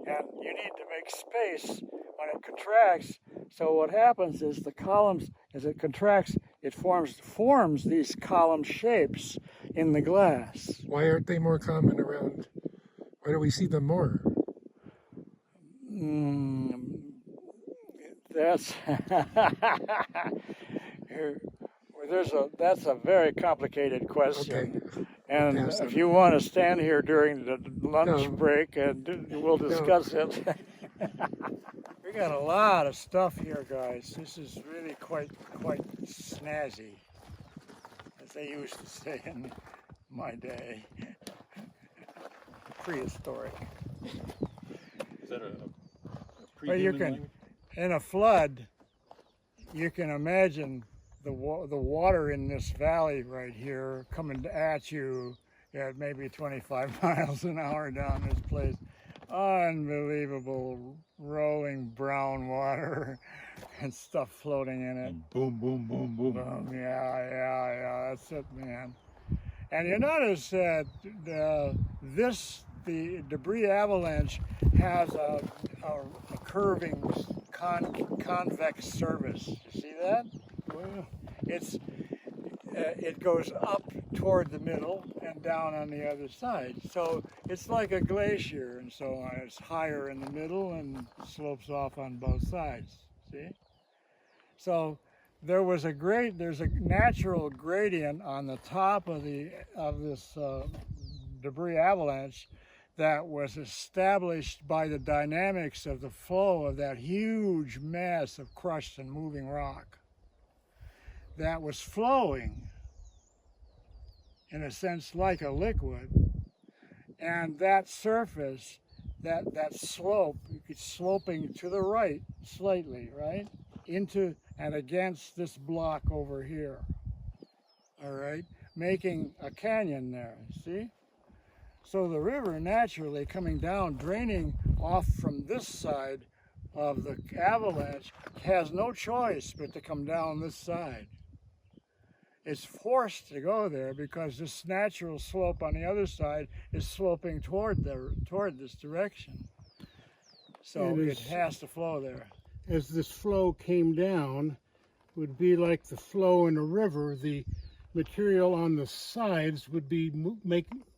And you need to make space when it contracts. So what happens is the columns, as it contracts, it forms these column shapes in the glass. Why aren't they more common around? Why don't we see them more? That's that's a very complicated question. Okay. And if you want to stand here during the lunch break, and we'll discuss it. We got a lot of stuff here, guys. This is really quite snazzy, as they used to say in my day. Prehistoric. Is that a But you pre-human can, language? in a flood, you can imagine the water in this valley right here coming at you at maybe 25 miles an hour down this place. Unbelievable rolling brown water and stuff floating in it. And boom, boom, boom, boom. Yeah, that's it, man. And you notice that the debris avalanche has a curving convex surface. You see that? It goes up toward the middle and down on the other side. So it's like a glacier and so on. It's higher in the middle and slopes off on both sides. See? So there's a natural gradient on the top of this debris avalanche that was established by the dynamics of the flow of that huge mass of crushed and moving rock that was flowing, in a sense, like a liquid. And that surface, that slope, it's sloping to the right slightly, right? Into and against this block over here, all right? Making a canyon there, see? So the river naturally coming down, draining off from this side of the avalanche, has no choice but to come down this side. It's forced to go there because this natural slope on the other side is sloping toward this direction. So it has to flow there. As this flow came down, would be like the flow in a river. The material on the sides would be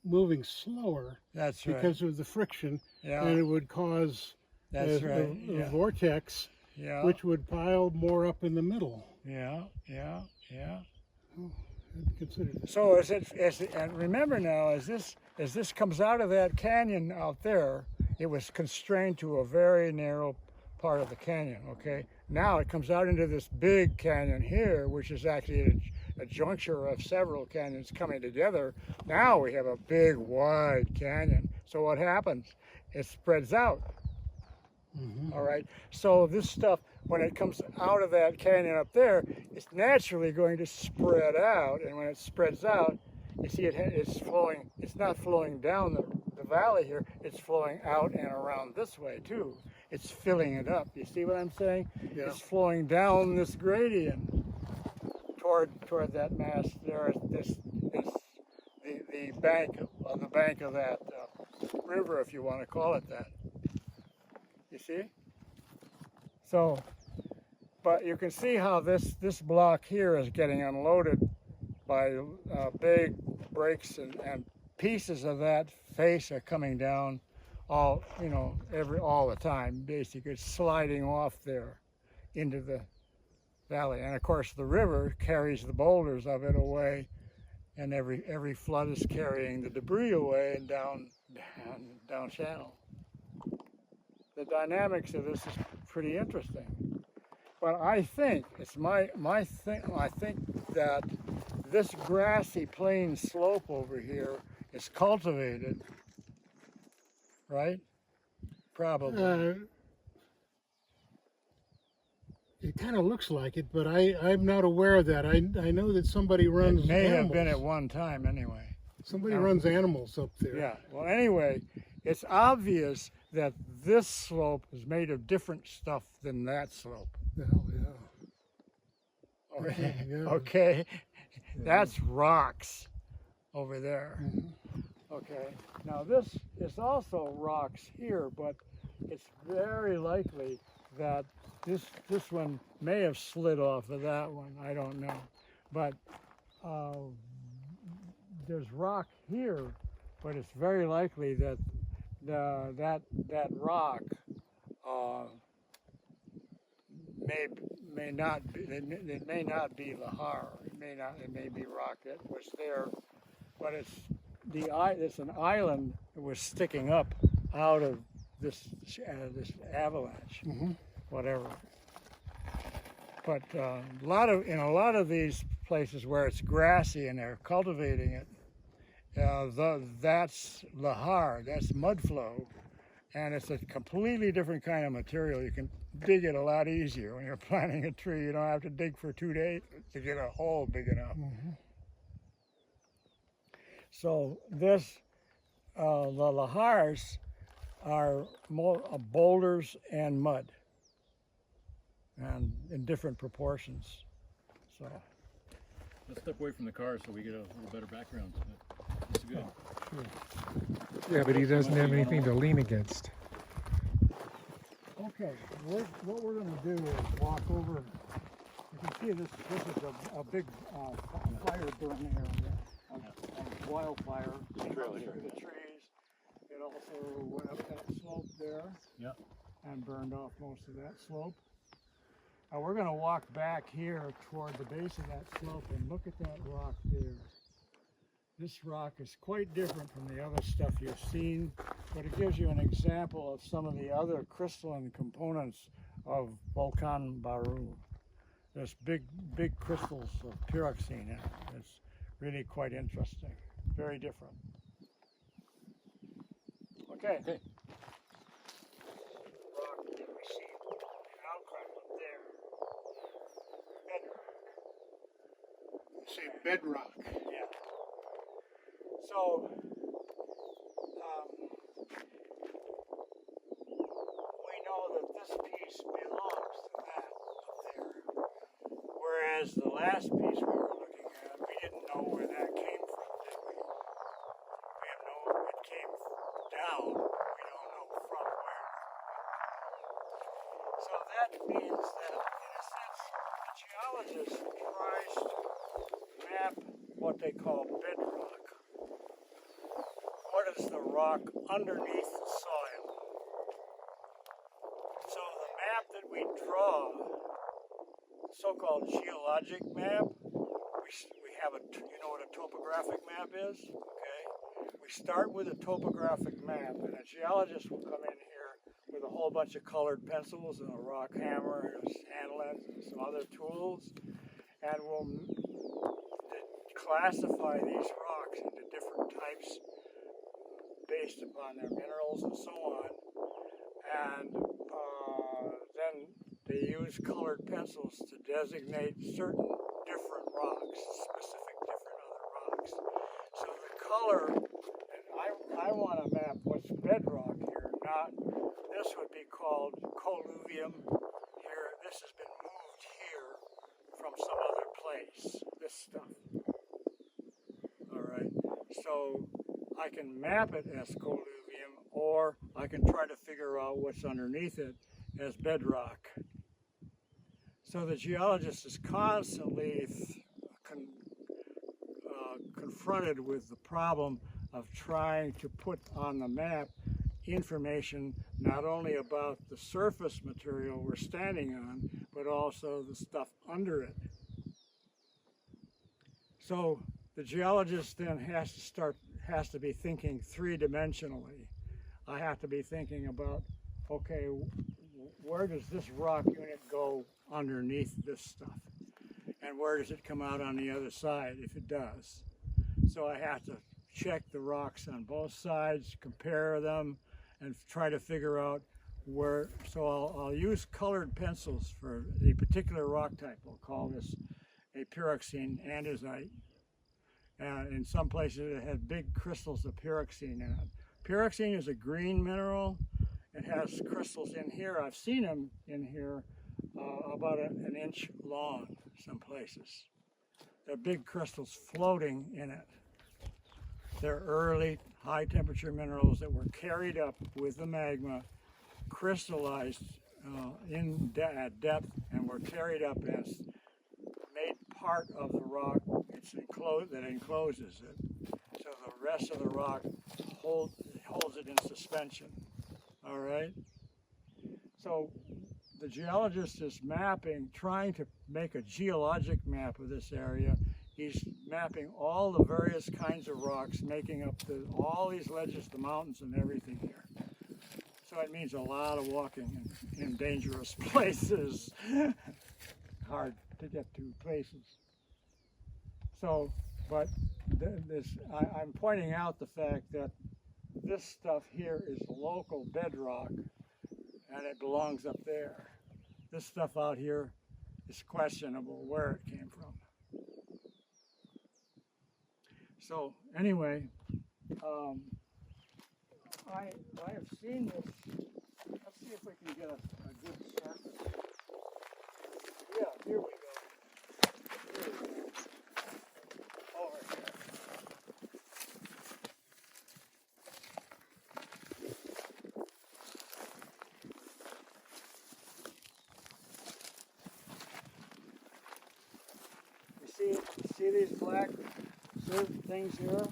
moving slower. That's right. Because of the friction, Yeah. and it would cause That's a right. vortex, Yeah. which would pile more up in the middle. Yeah. I'd consider that. So and remember now, as this comes out of that canyon out there, it was constrained to a very narrow part of the canyon, okay? Now it comes out into this big canyon here, which is actually a juncture of several canyons coming together. Now we have a big, wide canyon. So what happens? It spreads out. Mm-hmm. All right. So this stuff, when it comes out of that canyon up there, it's naturally going to spread out. And when it spreads out, you see it's flowing. It's not flowing down the valley here. It's flowing out and around this way too. It's filling it up. You see what I'm saying? Yeah. It's flowing down this gradient toward that mass there. The bank of that river, if you want to call it that. You see? So, but you can see how this block here is getting unloaded by big breaks and pieces of that face are coming down all the time. Basically, it's sliding off there into the valley, and of course the river carries the boulders of it away, and every flood is carrying the debris away and down channel. The dynamics of this is pretty interesting. But I think it's my thing. I think that this grassy plain slope over here is cultivated, right? Probably. It kind of looks like it, but I'm not aware of that. I know that somebody runs It may animals. have been at one time anyway. Somebody runs animals up there. Yeah. Well, anyway, it's obvious that this slope is made of different stuff than that slope. Hell, yeah. Okay. Yeah. Okay. That's rocks over there. Mm-hmm. Okay. Now this is also rocks here, but it's very likely that this one may have slid off of that one. I don't know, but there's rock here, but it's very likely that that rock may not be. It may not be Lahar. It may be rock that was there, but it's an island that was sticking up out of this avalanche, whatever. But in a lot of these places where it's grassy and they're cultivating it, that's Lahar, that's mud flow, And it's a completely different kind of material. You can dig it a lot easier when you're planting a tree. You don't have to dig for 2 days to get a hole big enough. So this, the lahars are boulders and mud, and in different proportions. So Let's step away from the car so we get a little better background. That's good. Yeah, but he doesn't have anything to lean against. okay, what we're going to do is walk over. You can see this is a big fire burning area, a wildfire through the trees. It also went up that slope there. Yep. And burned off most of that slope. Now we're going to walk back here toward the base of that slope and look at that rock there. This rock is quite different from the other stuff you've seen, but it gives you an example of some of the other crystalline components of Volcan Baru. There's big crystals of pyroxene in it. It's really quite interesting. Very different. Okay. Rock that we see outcrop up there. Bedrock. You say bedrock. Yeah. So we know that this piece belongs to that up there. Whereas the last piece we were looking at, we didn't know where that came from, did we? We have no, it came down, we don't know from where. So that means that, in a sense, the geologist tries to map what they call bedrock. What is the rock underneath the soil? So the map that we draw, the so-called geologic map, we have you know what a topographic map is? Okay. We start with a topographic map, and a geologist will come in here with a whole bunch of colored pencils and a rock hammer and a sand lens and some other tools, and we'll classify these rocks into different types based upon their minerals and so on. And then they use colored pencils to designate certain different rocks, specific different other rocks. So the color, and I want to map what's bedrock here, not, this would be called colluvium here. This has been moved here from some other place, this stuff. All right, so I can map it as colluvium, or I can try to figure out what's underneath it as bedrock. So the geologist is constantly confronted with the problem of trying to put on the map information not only about the surface material we're standing on, but also the stuff under it. So the geologist then has to be thinking three-dimensionally. I have to be thinking about, okay, where does this rock unit go underneath this stuff? And where does it come out on the other side if it does? So I have to check the rocks on both sides, compare them, and try to figure out where. So I'll use colored pencils for the particular rock type. We'll call this a pyroxene andesite. In some places it has big crystals of pyroxene in it. Pyroxene is a green mineral. It has crystals in here. I've seen them in here about an inch long some places. They're big crystals floating in it. They're early high temperature minerals that were carried up with the magma, crystallized at depth, and were carried up and made part of the rock that encloses it. So the rest of the rock holds it in suspension. All right? So the geologist is mapping, trying to make a geologic map of this area. He's mapping all the various kinds of rocks, making up all these ledges, the mountains, and everything here. So it means a lot of walking in dangerous places. Hard to get to places. So, but I'm pointing out the fact that this stuff here is local bedrock, and it belongs up there. This stuff out here is questionable where it came from. So anyway, I have seen this. Let's see if we can get a good surface. Yeah, here we go. Here we go. Over here. You see these black things here?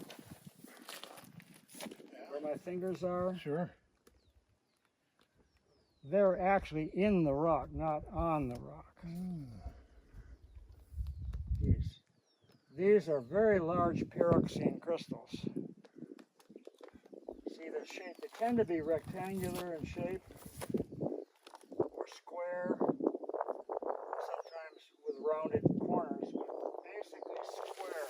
Where my fingers are? Sure. They're actually in the rock, not on the rock. These are very large pyroxene crystals. See the shape? They tend to be rectangular in shape or square, sometimes with rounded corners, but basically square.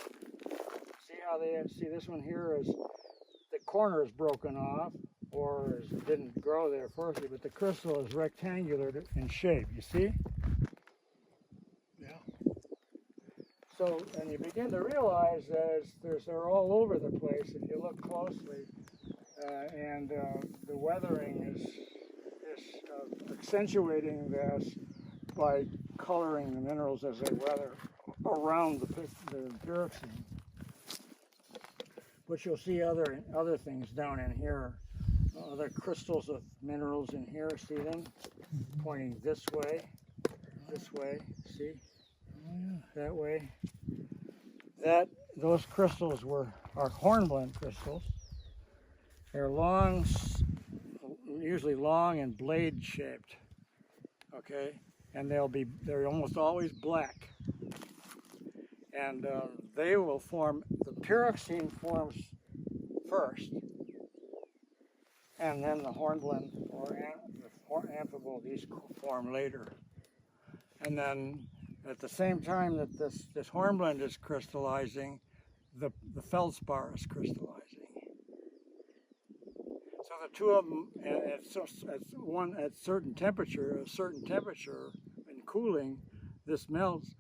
See how see this one here is the corner is broken off or didn't grow there firstly, but the crystal is rectangular in shape. You see? So, and you begin to realize that they're all over the place if you look closely, and the weathering is accentuating this by coloring the minerals as they weather around the pyroxene. But you'll see other things down in here, other crystals of minerals in here. See them pointing this way, see? That way. Those crystals are hornblende crystals. They're long, usually long and blade shaped. Okay, and they're almost always black. And they will form. The pyroxene forms first, and then the hornblende or amphibole, these form later. And then at the same time that this hornblende is crystallizing, the feldspar is crystallizing. So the two of them, at certain temperature and cooling, this melts.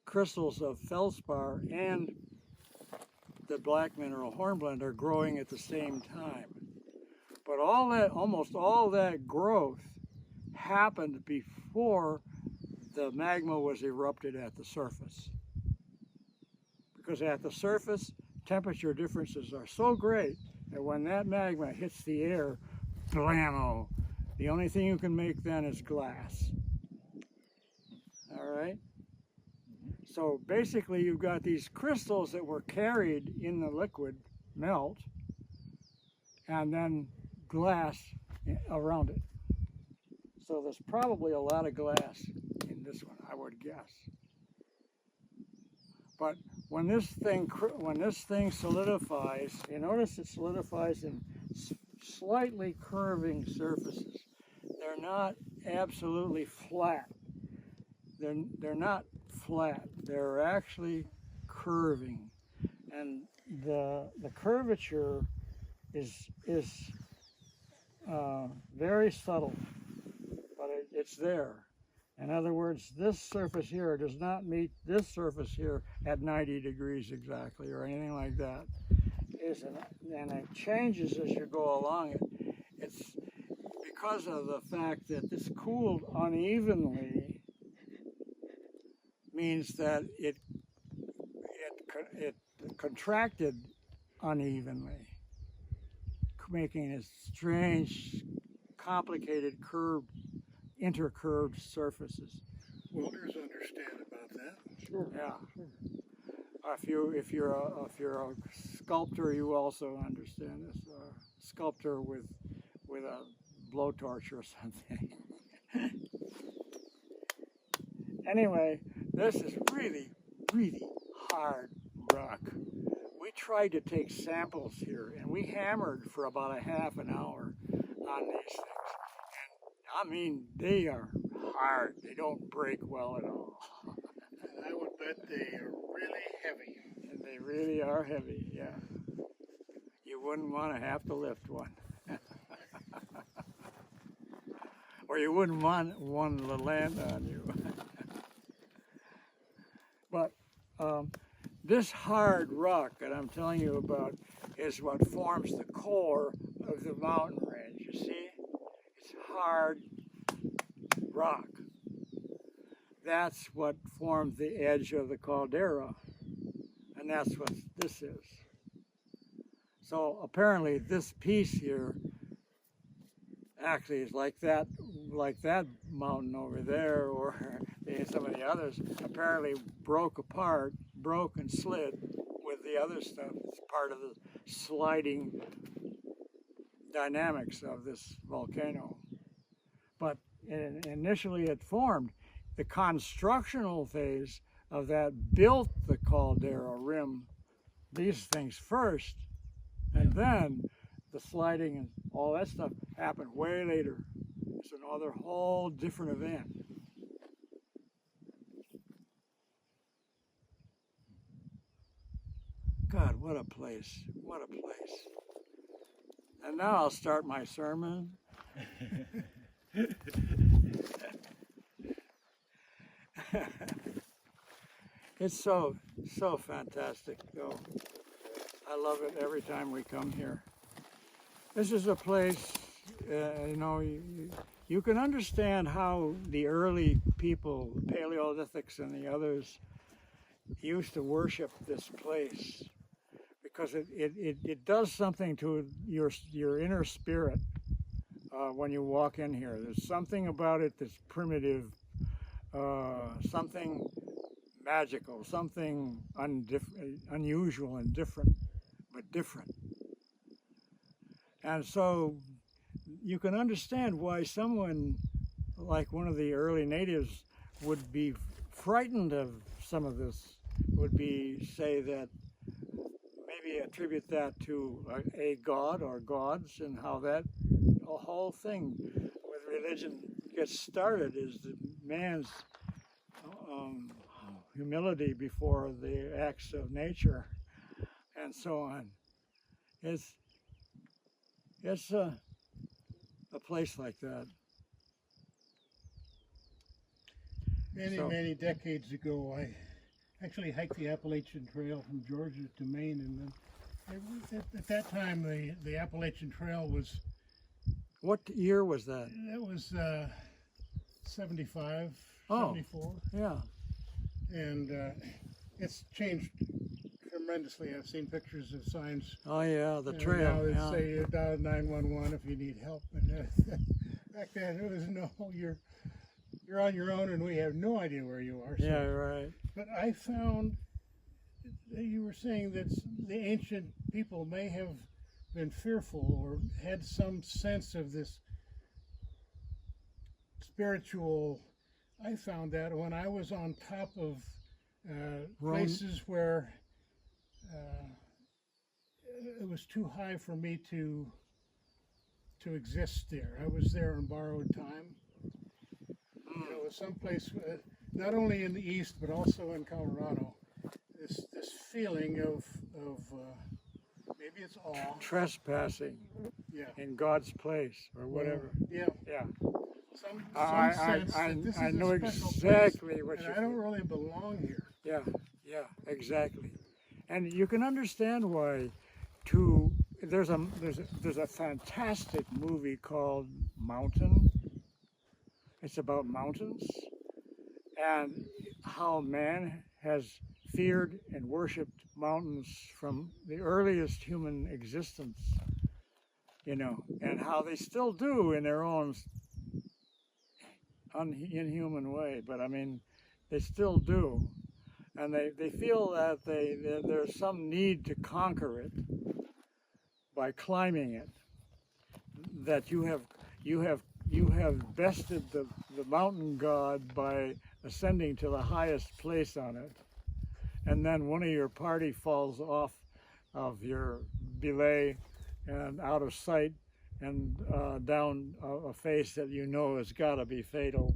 Crystals of feldspar and the black mineral hornblende are growing at the same time. But almost all that growth happened before the magma was erupted at the surface. Because at the surface, temperature differences are so great that when that magma hits the air, blammo, the only thing you can make then is glass. All right? So basically you've got these crystals that were carried in the liquid melt, and then glass around it. So there's probably a lot of glass in this one, I would guess. But when this thing solidifies, you notice it solidifies in slightly curving surfaces. They're not absolutely flat. They're not flat. They're actually curving, and the curvature is very subtle, but it's there. In other words, this surface here does not meet this surface here at 90 degrees exactly, or anything like that. And it changes as you go along it. It's because of the fact that this cooled unevenly means that it contracted unevenly, making a strange, complicated, intercurved surfaces. Welders understand about that. Sure. Yeah. Sure. If you're a sculptor, you also understand this. Sculptor with a blowtorch or something. Anyway, this is really, really hard rock. We tried to take samples here, and we hammered for about a half an hour on these things. And I mean, they are hard. They don't break well at all. And I would bet they are really heavy. And they really are heavy, yeah. You wouldn't want to have to lift one. Or you wouldn't want one to land on you. But this hard rock that I'm telling you about is what forms the core of the mountain range. You see? It's hard rock. That's what formed the edge of the caldera. And that's what this is. So apparently this piece here actually is like that mountain over there, or some of the others, apparently broke apart, broke and slid with the other stuff. It's part of the sliding dynamics of this volcano. But initially it formed. The constructional phase of that built the caldera rim, these things first, and then the sliding and all that stuff happened way later. It's another whole different event. God, what a place. What a place. And now I'll start my sermon. It's so fantastic, though. I love it every time we come here. This is a place, you can understand how the early people, Paleolithics and the others, used to worship this place, because it does something to your inner spirit when you walk in here. There's something about it that's primitive, something magical, something unusual and different, but different. And so you can understand why someone like one of the early natives would be frightened of some of this, would be say that maybe attribute that to a god or gods, and how that whole thing with religion gets started is the man's humility before the acts of nature and so on. It's a place like that. Many decades ago, I actually hiked the Appalachian Trail from Georgia to Maine, and then at that time the Appalachian Trail was... What year was that? That was 75, Oh, 74. yeah. And it's changed tremendously. I've seen pictures of signs. Oh yeah, the And trail. now they Yeah. say dial 911 if you need help. And back then it was no, you're on your own, and we have no idea where you are. So. Yeah, right. But I found that you were saying that the ancient people may have been fearful or had some sense of this spiritual. I found that when I was on top of places where it was too high for me to exist there. I was there on borrowed time. You know, someplace not only in the east but also in Colorado. This feeling of maybe it's awe. Trespassing Yeah. in God's place or whatever. Yeah. Yeah. Some I sense that this I is know a special exactly place, what and you I don't feel. really belong here. Yeah, yeah, exactly. And you can understand why. There's a fantastic movie called Mountain. It's about mountains and how man has feared and worshipped mountains from the earliest human existence, you know, and how they still do in their own inhuman way, but I mean, they still do. And they feel that there's some need to conquer it by climbing it, that you have bested the mountain god by ascending to the highest place on it, and then one of your party falls off of your belay and out of sight and down a face that you know has got to be fatal,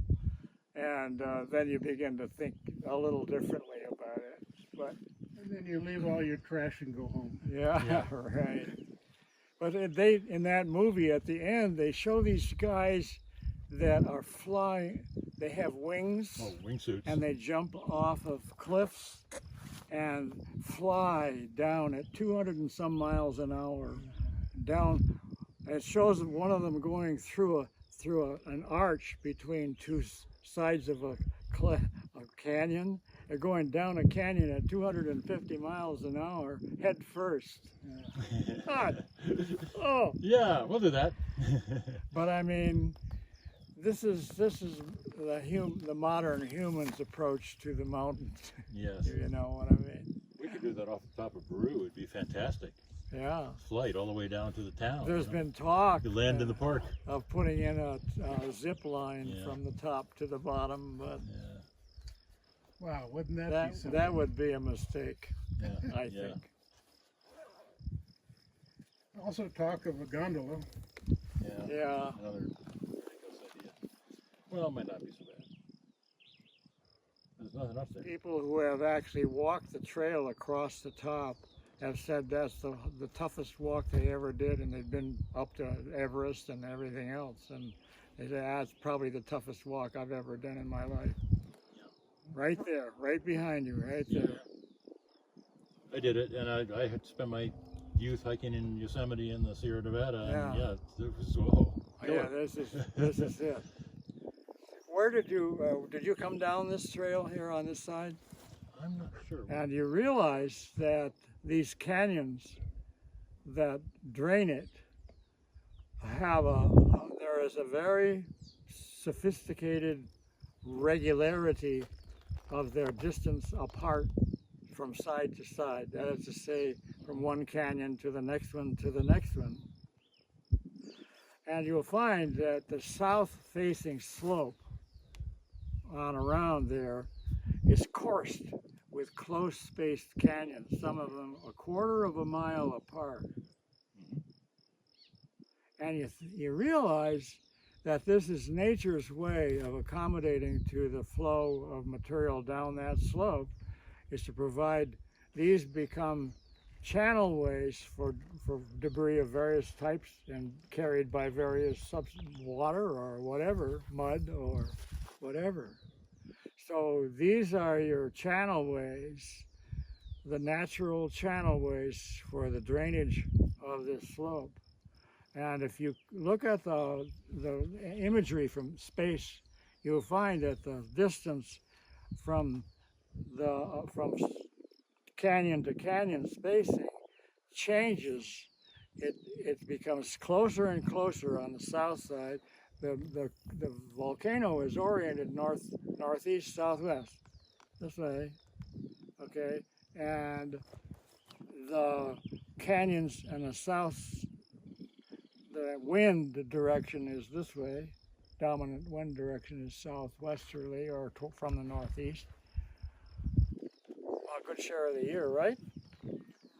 and then you begin to think a little differently about it. But And then you leave all your trash and go home. yeah, right. But they, in that movie at the end, they show these guys that are flying. They have wings. Oh, wingsuits. And they jump off of cliffs and fly down at 200 and some miles an hour. Down. It shows one of them going through an arch between two sides of a canyon. They're going down a canyon at 250 miles an hour, head first. God. Oh. Yeah, we'll do that. But I mean, this is the modern human's approach to the mountains. Yes. You know what I mean? We could do that off the top of Baru. It'd be fantastic. Yeah. Flight all the way down to the town. There's been talk You land in the park. of putting in a zip line Yeah. from the top to the bottom, but Yeah. Wow, wouldn't that be something? that would be a mistake, Yeah. I Yeah. think. Also talk of a gondola. Yeah. Yeah. Another ridiculous idea. Well, it might not be so bad. There's nothing up there. People who have actually walked the trail across the top have said that's the toughest walk they ever did, and they've been up to Everest and everything else, and they say that's probably the toughest walk I've ever done in my life. Right there, right behind you, right there. I did it, and I had spent my youth hiking in Yosemite and the Sierra Nevada, and Yeah. it was, whoa. Yeah, this is it. Where did you come down this trail here on this side? I'm not sure. And you realize that these canyons that drain it there is a very sophisticated regularity of their distance apart from side to side. That is to say, from one canyon to the next one to the next one. And you'll find that the south-facing slope on around there is coursed with close-spaced canyons, some of them a quarter of a mile apart. And you realize that this is nature's way of accommodating to the flow of material down that slope, is to provide these become channelways for debris of various types and carried by various water or whatever, mud or whatever. So these are your channelways, the natural channelways for the drainage of this slope. And if you look at the imagery from space, you'll find that the distance from canyon to canyon spacing changes. It becomes closer and closer on the south side. The volcano is oriented northeast, southwest, this way, okay? And the canyons and the wind direction is this way. Dominant wind direction is southwesterly or from the northeast. A good share of the year, right?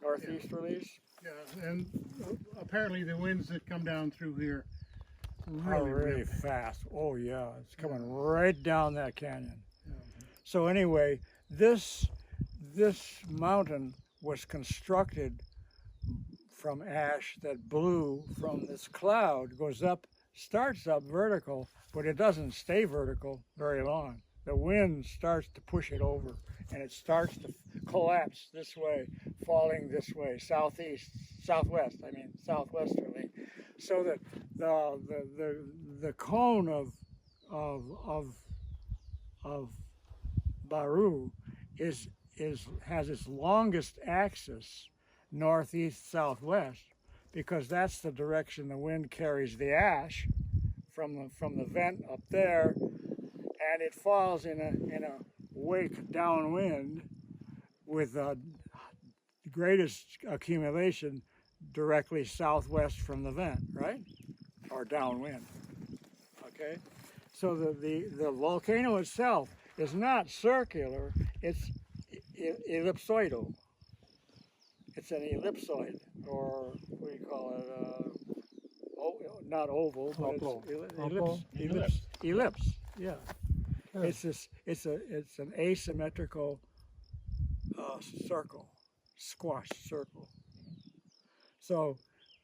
Northeasterlies. Yeah, and apparently the winds that come down through here Really rip. fast. Oh yeah, it's coming right down that canyon. Yeah. So anyway, this mountain was constructed from ash that blew from this cloud, goes up, starts up vertical, but it doesn't stay vertical very long. The wind starts to push it over, and it starts to collapse this way, falling this way, southwesterly, so that the cone of Baru has its longest axis northeast southwest, because that's the direction the wind carries the ash from the vent up there, and it falls in a wake downwind with the greatest accumulation directly southwest from the vent, right? Or downwind. Okay? So the volcano itself is not circular, it's ellipsoidal. It's an ellipsoid, or what do you call it? Not oval, but it's ellipse. Yeah. It's an asymmetrical circle, squash circle. So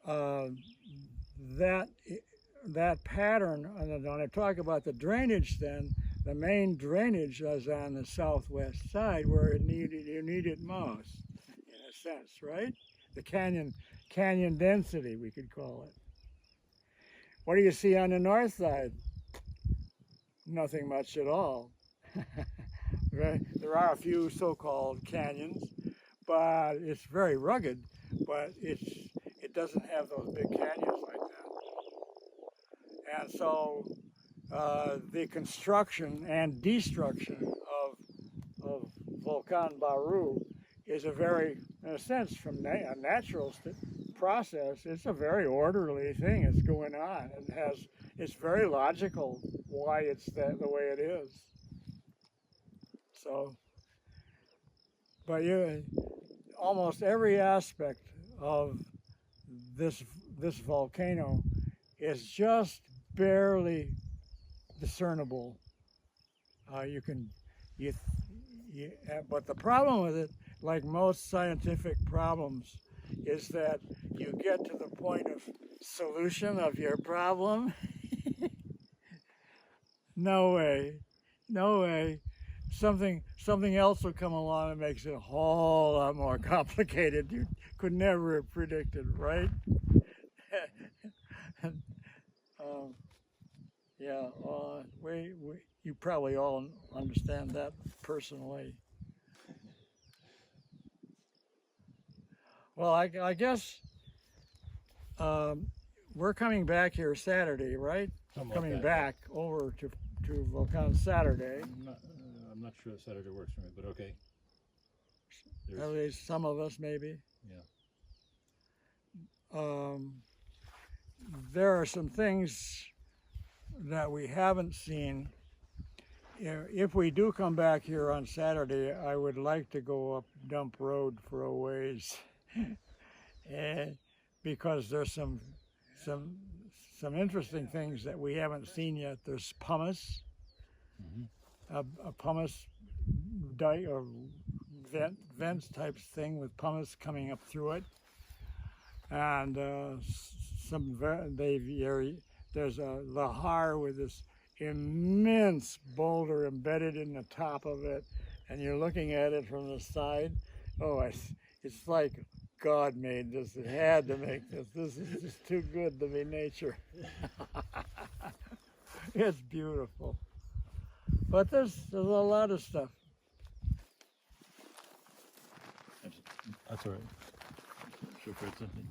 uh, that that pattern, and when I talk about the drainage, then the main drainage is on the southwest side where you need it most, in a sense, right? The canyon density, we could call it. What do you see on the north side? Nothing much at all. Right? There are a few so-called canyons, but it's very rugged, but it doesn't have those big canyons like that. And so the construction and destruction of Volcan Baru is a very, in a sense, from a natural process, it's a very orderly thing that's going on, and it's very logical why it's the way it is. So, but almost every aspect of this volcano is just barely discernible. But the problem with it, like most scientific problems, is that you get to the point of solution of your problem. No way. Something else will come along and makes it a whole lot more complicated. You could never have predicted, right? Yeah, you probably all understand that personally. Well, I guess we're coming back here Saturday, right? Coming back over to Volcan Saturday. I'm not sure Saturday works for me, but okay. At least some of us, maybe. Yeah. There are some things that we haven't seen. If we do come back here on Saturday, I would like to go up Dump Road for a ways, because there's some interesting things that we haven't seen yet. There's pumice, a pumice dike or vents type thing with pumice coming up through it, and there's a lahar with this immense boulder embedded in the top of it, and you're looking at it from the side. Oh, it's like God made this. It had to make this. This is just too good to be nature. It's beautiful. But there's a lot of stuff. That's all right. Sure, Fred, something.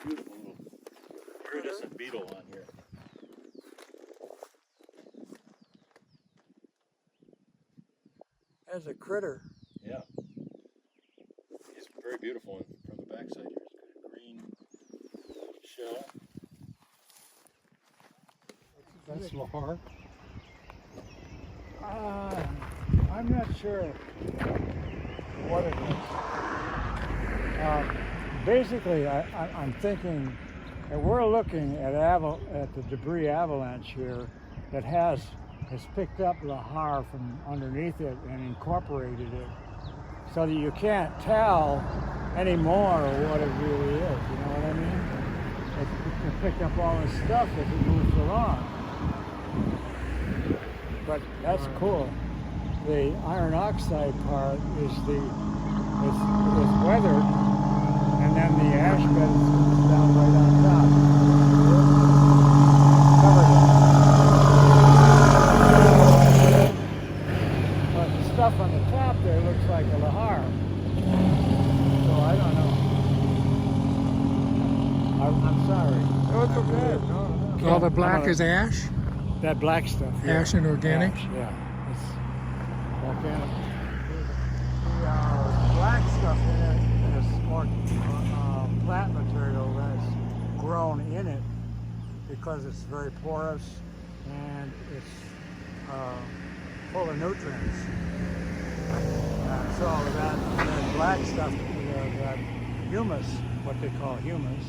Beautiful little iridescent beetle on here. There's a critter. Yeah. It's very beautiful from the backside here. It's got a green shell. That's lahar. I'm not sure what it is. Basically, I'm thinking that we're looking at the debris avalanche here that has picked up lahar from underneath it and incorporated it, so that you can't tell anymore what it really is. You know what I mean? It can pick up all this stuff as it moves along. But that's cool. The iron oxide part is weathered, and then the ash bed comes down right on top. Covered it. But the stuff on the top there looks like a lahar. So I don't know. I'm sorry. Oh, it's okay. All the black is ash? That black stuff. Ash and organic? Ash, yeah. It's volcanic. The black stuff in it is more plant material that's grown in it because it's very porous and it's full of nutrients. So that black stuff, that humus, what they call humus,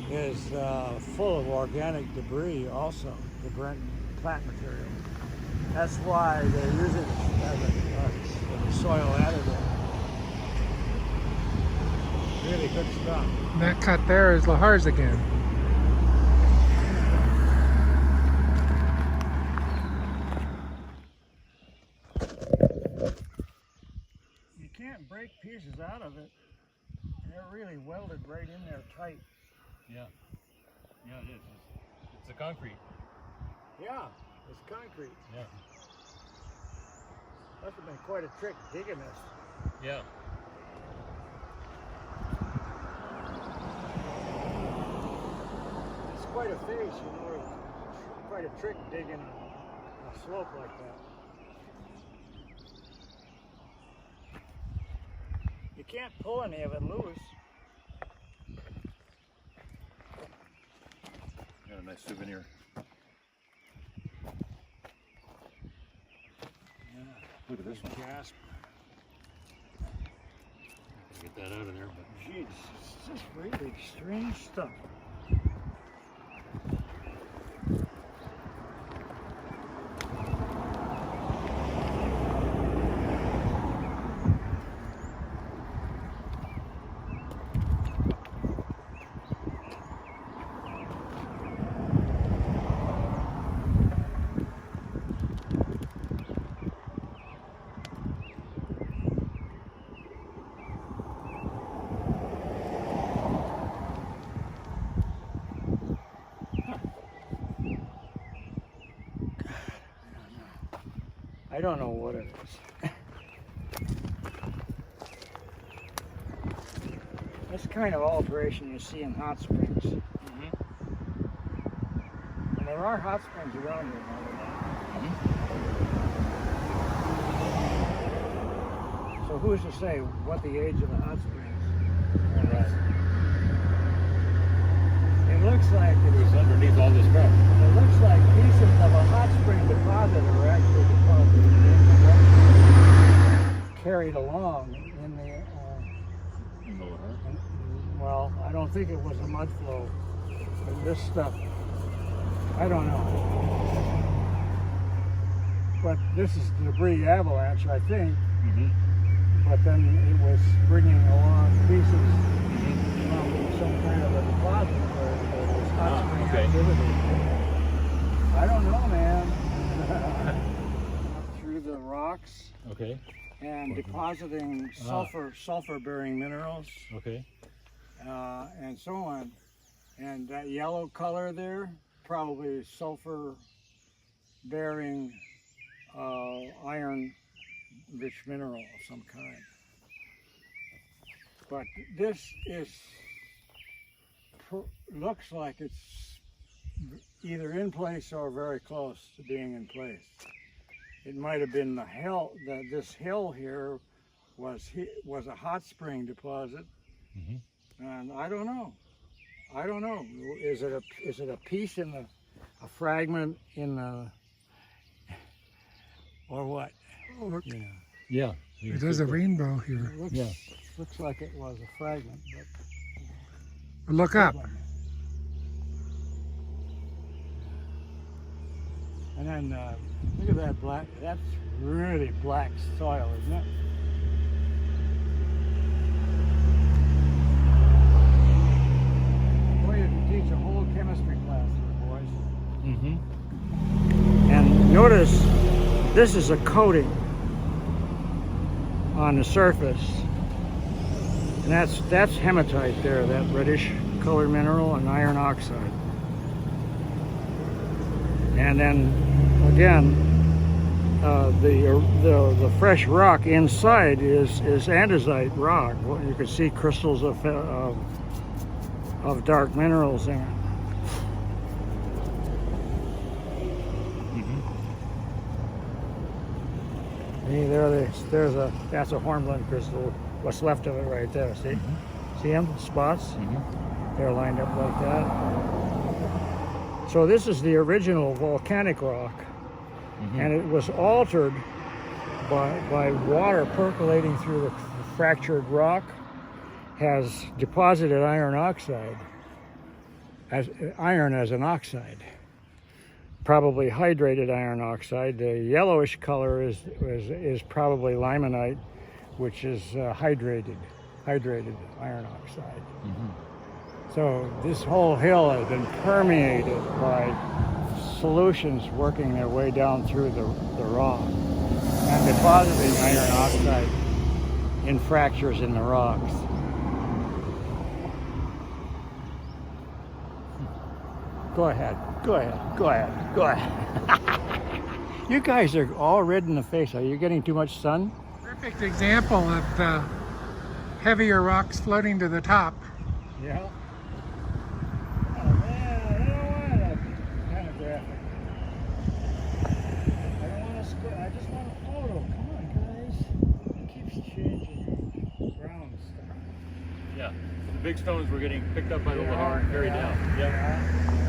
is full of organic debris also, the plant material. That's why they use it the soil additive. Really good stuff. And that cut there is Lahar's again. You can't break pieces out of it. They're really welded right in there tight. Yeah. Yeah, it is. It's the concrete. Yeah, it's concrete. Yeah. Must have been quite a trick digging this. Yeah. It's quite a face, you know. It's quite a trick digging a slope like that. You can't pull any of it loose. Got a nice souvenir. Look at this one. Gasp. Get that out of there, but Jeez, it's just really strange stuff. I don't know what it is. This kind of alteration you see in hot springs. And there are hot springs around here. So who's to say what the age of the hot springs? It looks like it was underneath all this crap. It looks like pieces of a hot spring deposit are actually deposited carried along in the. Well, I don't think it was a mud flow. But this stuff, I don't know. But this is debris avalanche, I think. But then it was bringing along pieces from some kind of a deposit where there was hot spring activity. I don't know, man. Through the rocks. Okay. And depositing sulfur-bearing minerals. Okay. And so on. And that yellow color there, probably sulfur-bearing iron-rich mineral of some kind. But this looks like it's either in place or very close to being in place. It might have been the hill. This hill here was a hot spring deposit, and I don't know. I don't know. Is it a piece in a fragment in the, or what? Yeah. There's a rainbow here. Looks like it was a fragment, but Look up. And then look at that black. That's really black soil, isn't it? Boy, you can teach a whole chemistry class here, boys. And notice this is a coating on the surface, and that's hematite there, that reddish colored mineral, and iron oxide. And then again, the fresh rock inside is andesite rock. You can see crystals of dark minerals in it. See, that's a hornblende crystal. What's left of it right there? See, see them spots? They're lined up like that. So this is the original volcanic rock, and it was altered by water percolating through the fractured rock, has deposited iron oxide, as iron as an oxide. probably hydrated iron oxide. The yellowish color is probably limonite, which is hydrated iron oxide. So this whole hill has been permeated by solutions working their way down through the rock and depositing iron oxide in fractures in the rocks. Go ahead. You guys are all red in the face. Are you getting too much sun? Perfect example of the heavier rocks floating to the top. Yeah. Oh man, I don't want that kind of graphic. I don't want to square. I just want a photo. Come on, guys. It keeps changing brown stuff. Yeah. The big stones were getting picked up by the Lahar and carried down. Yeah.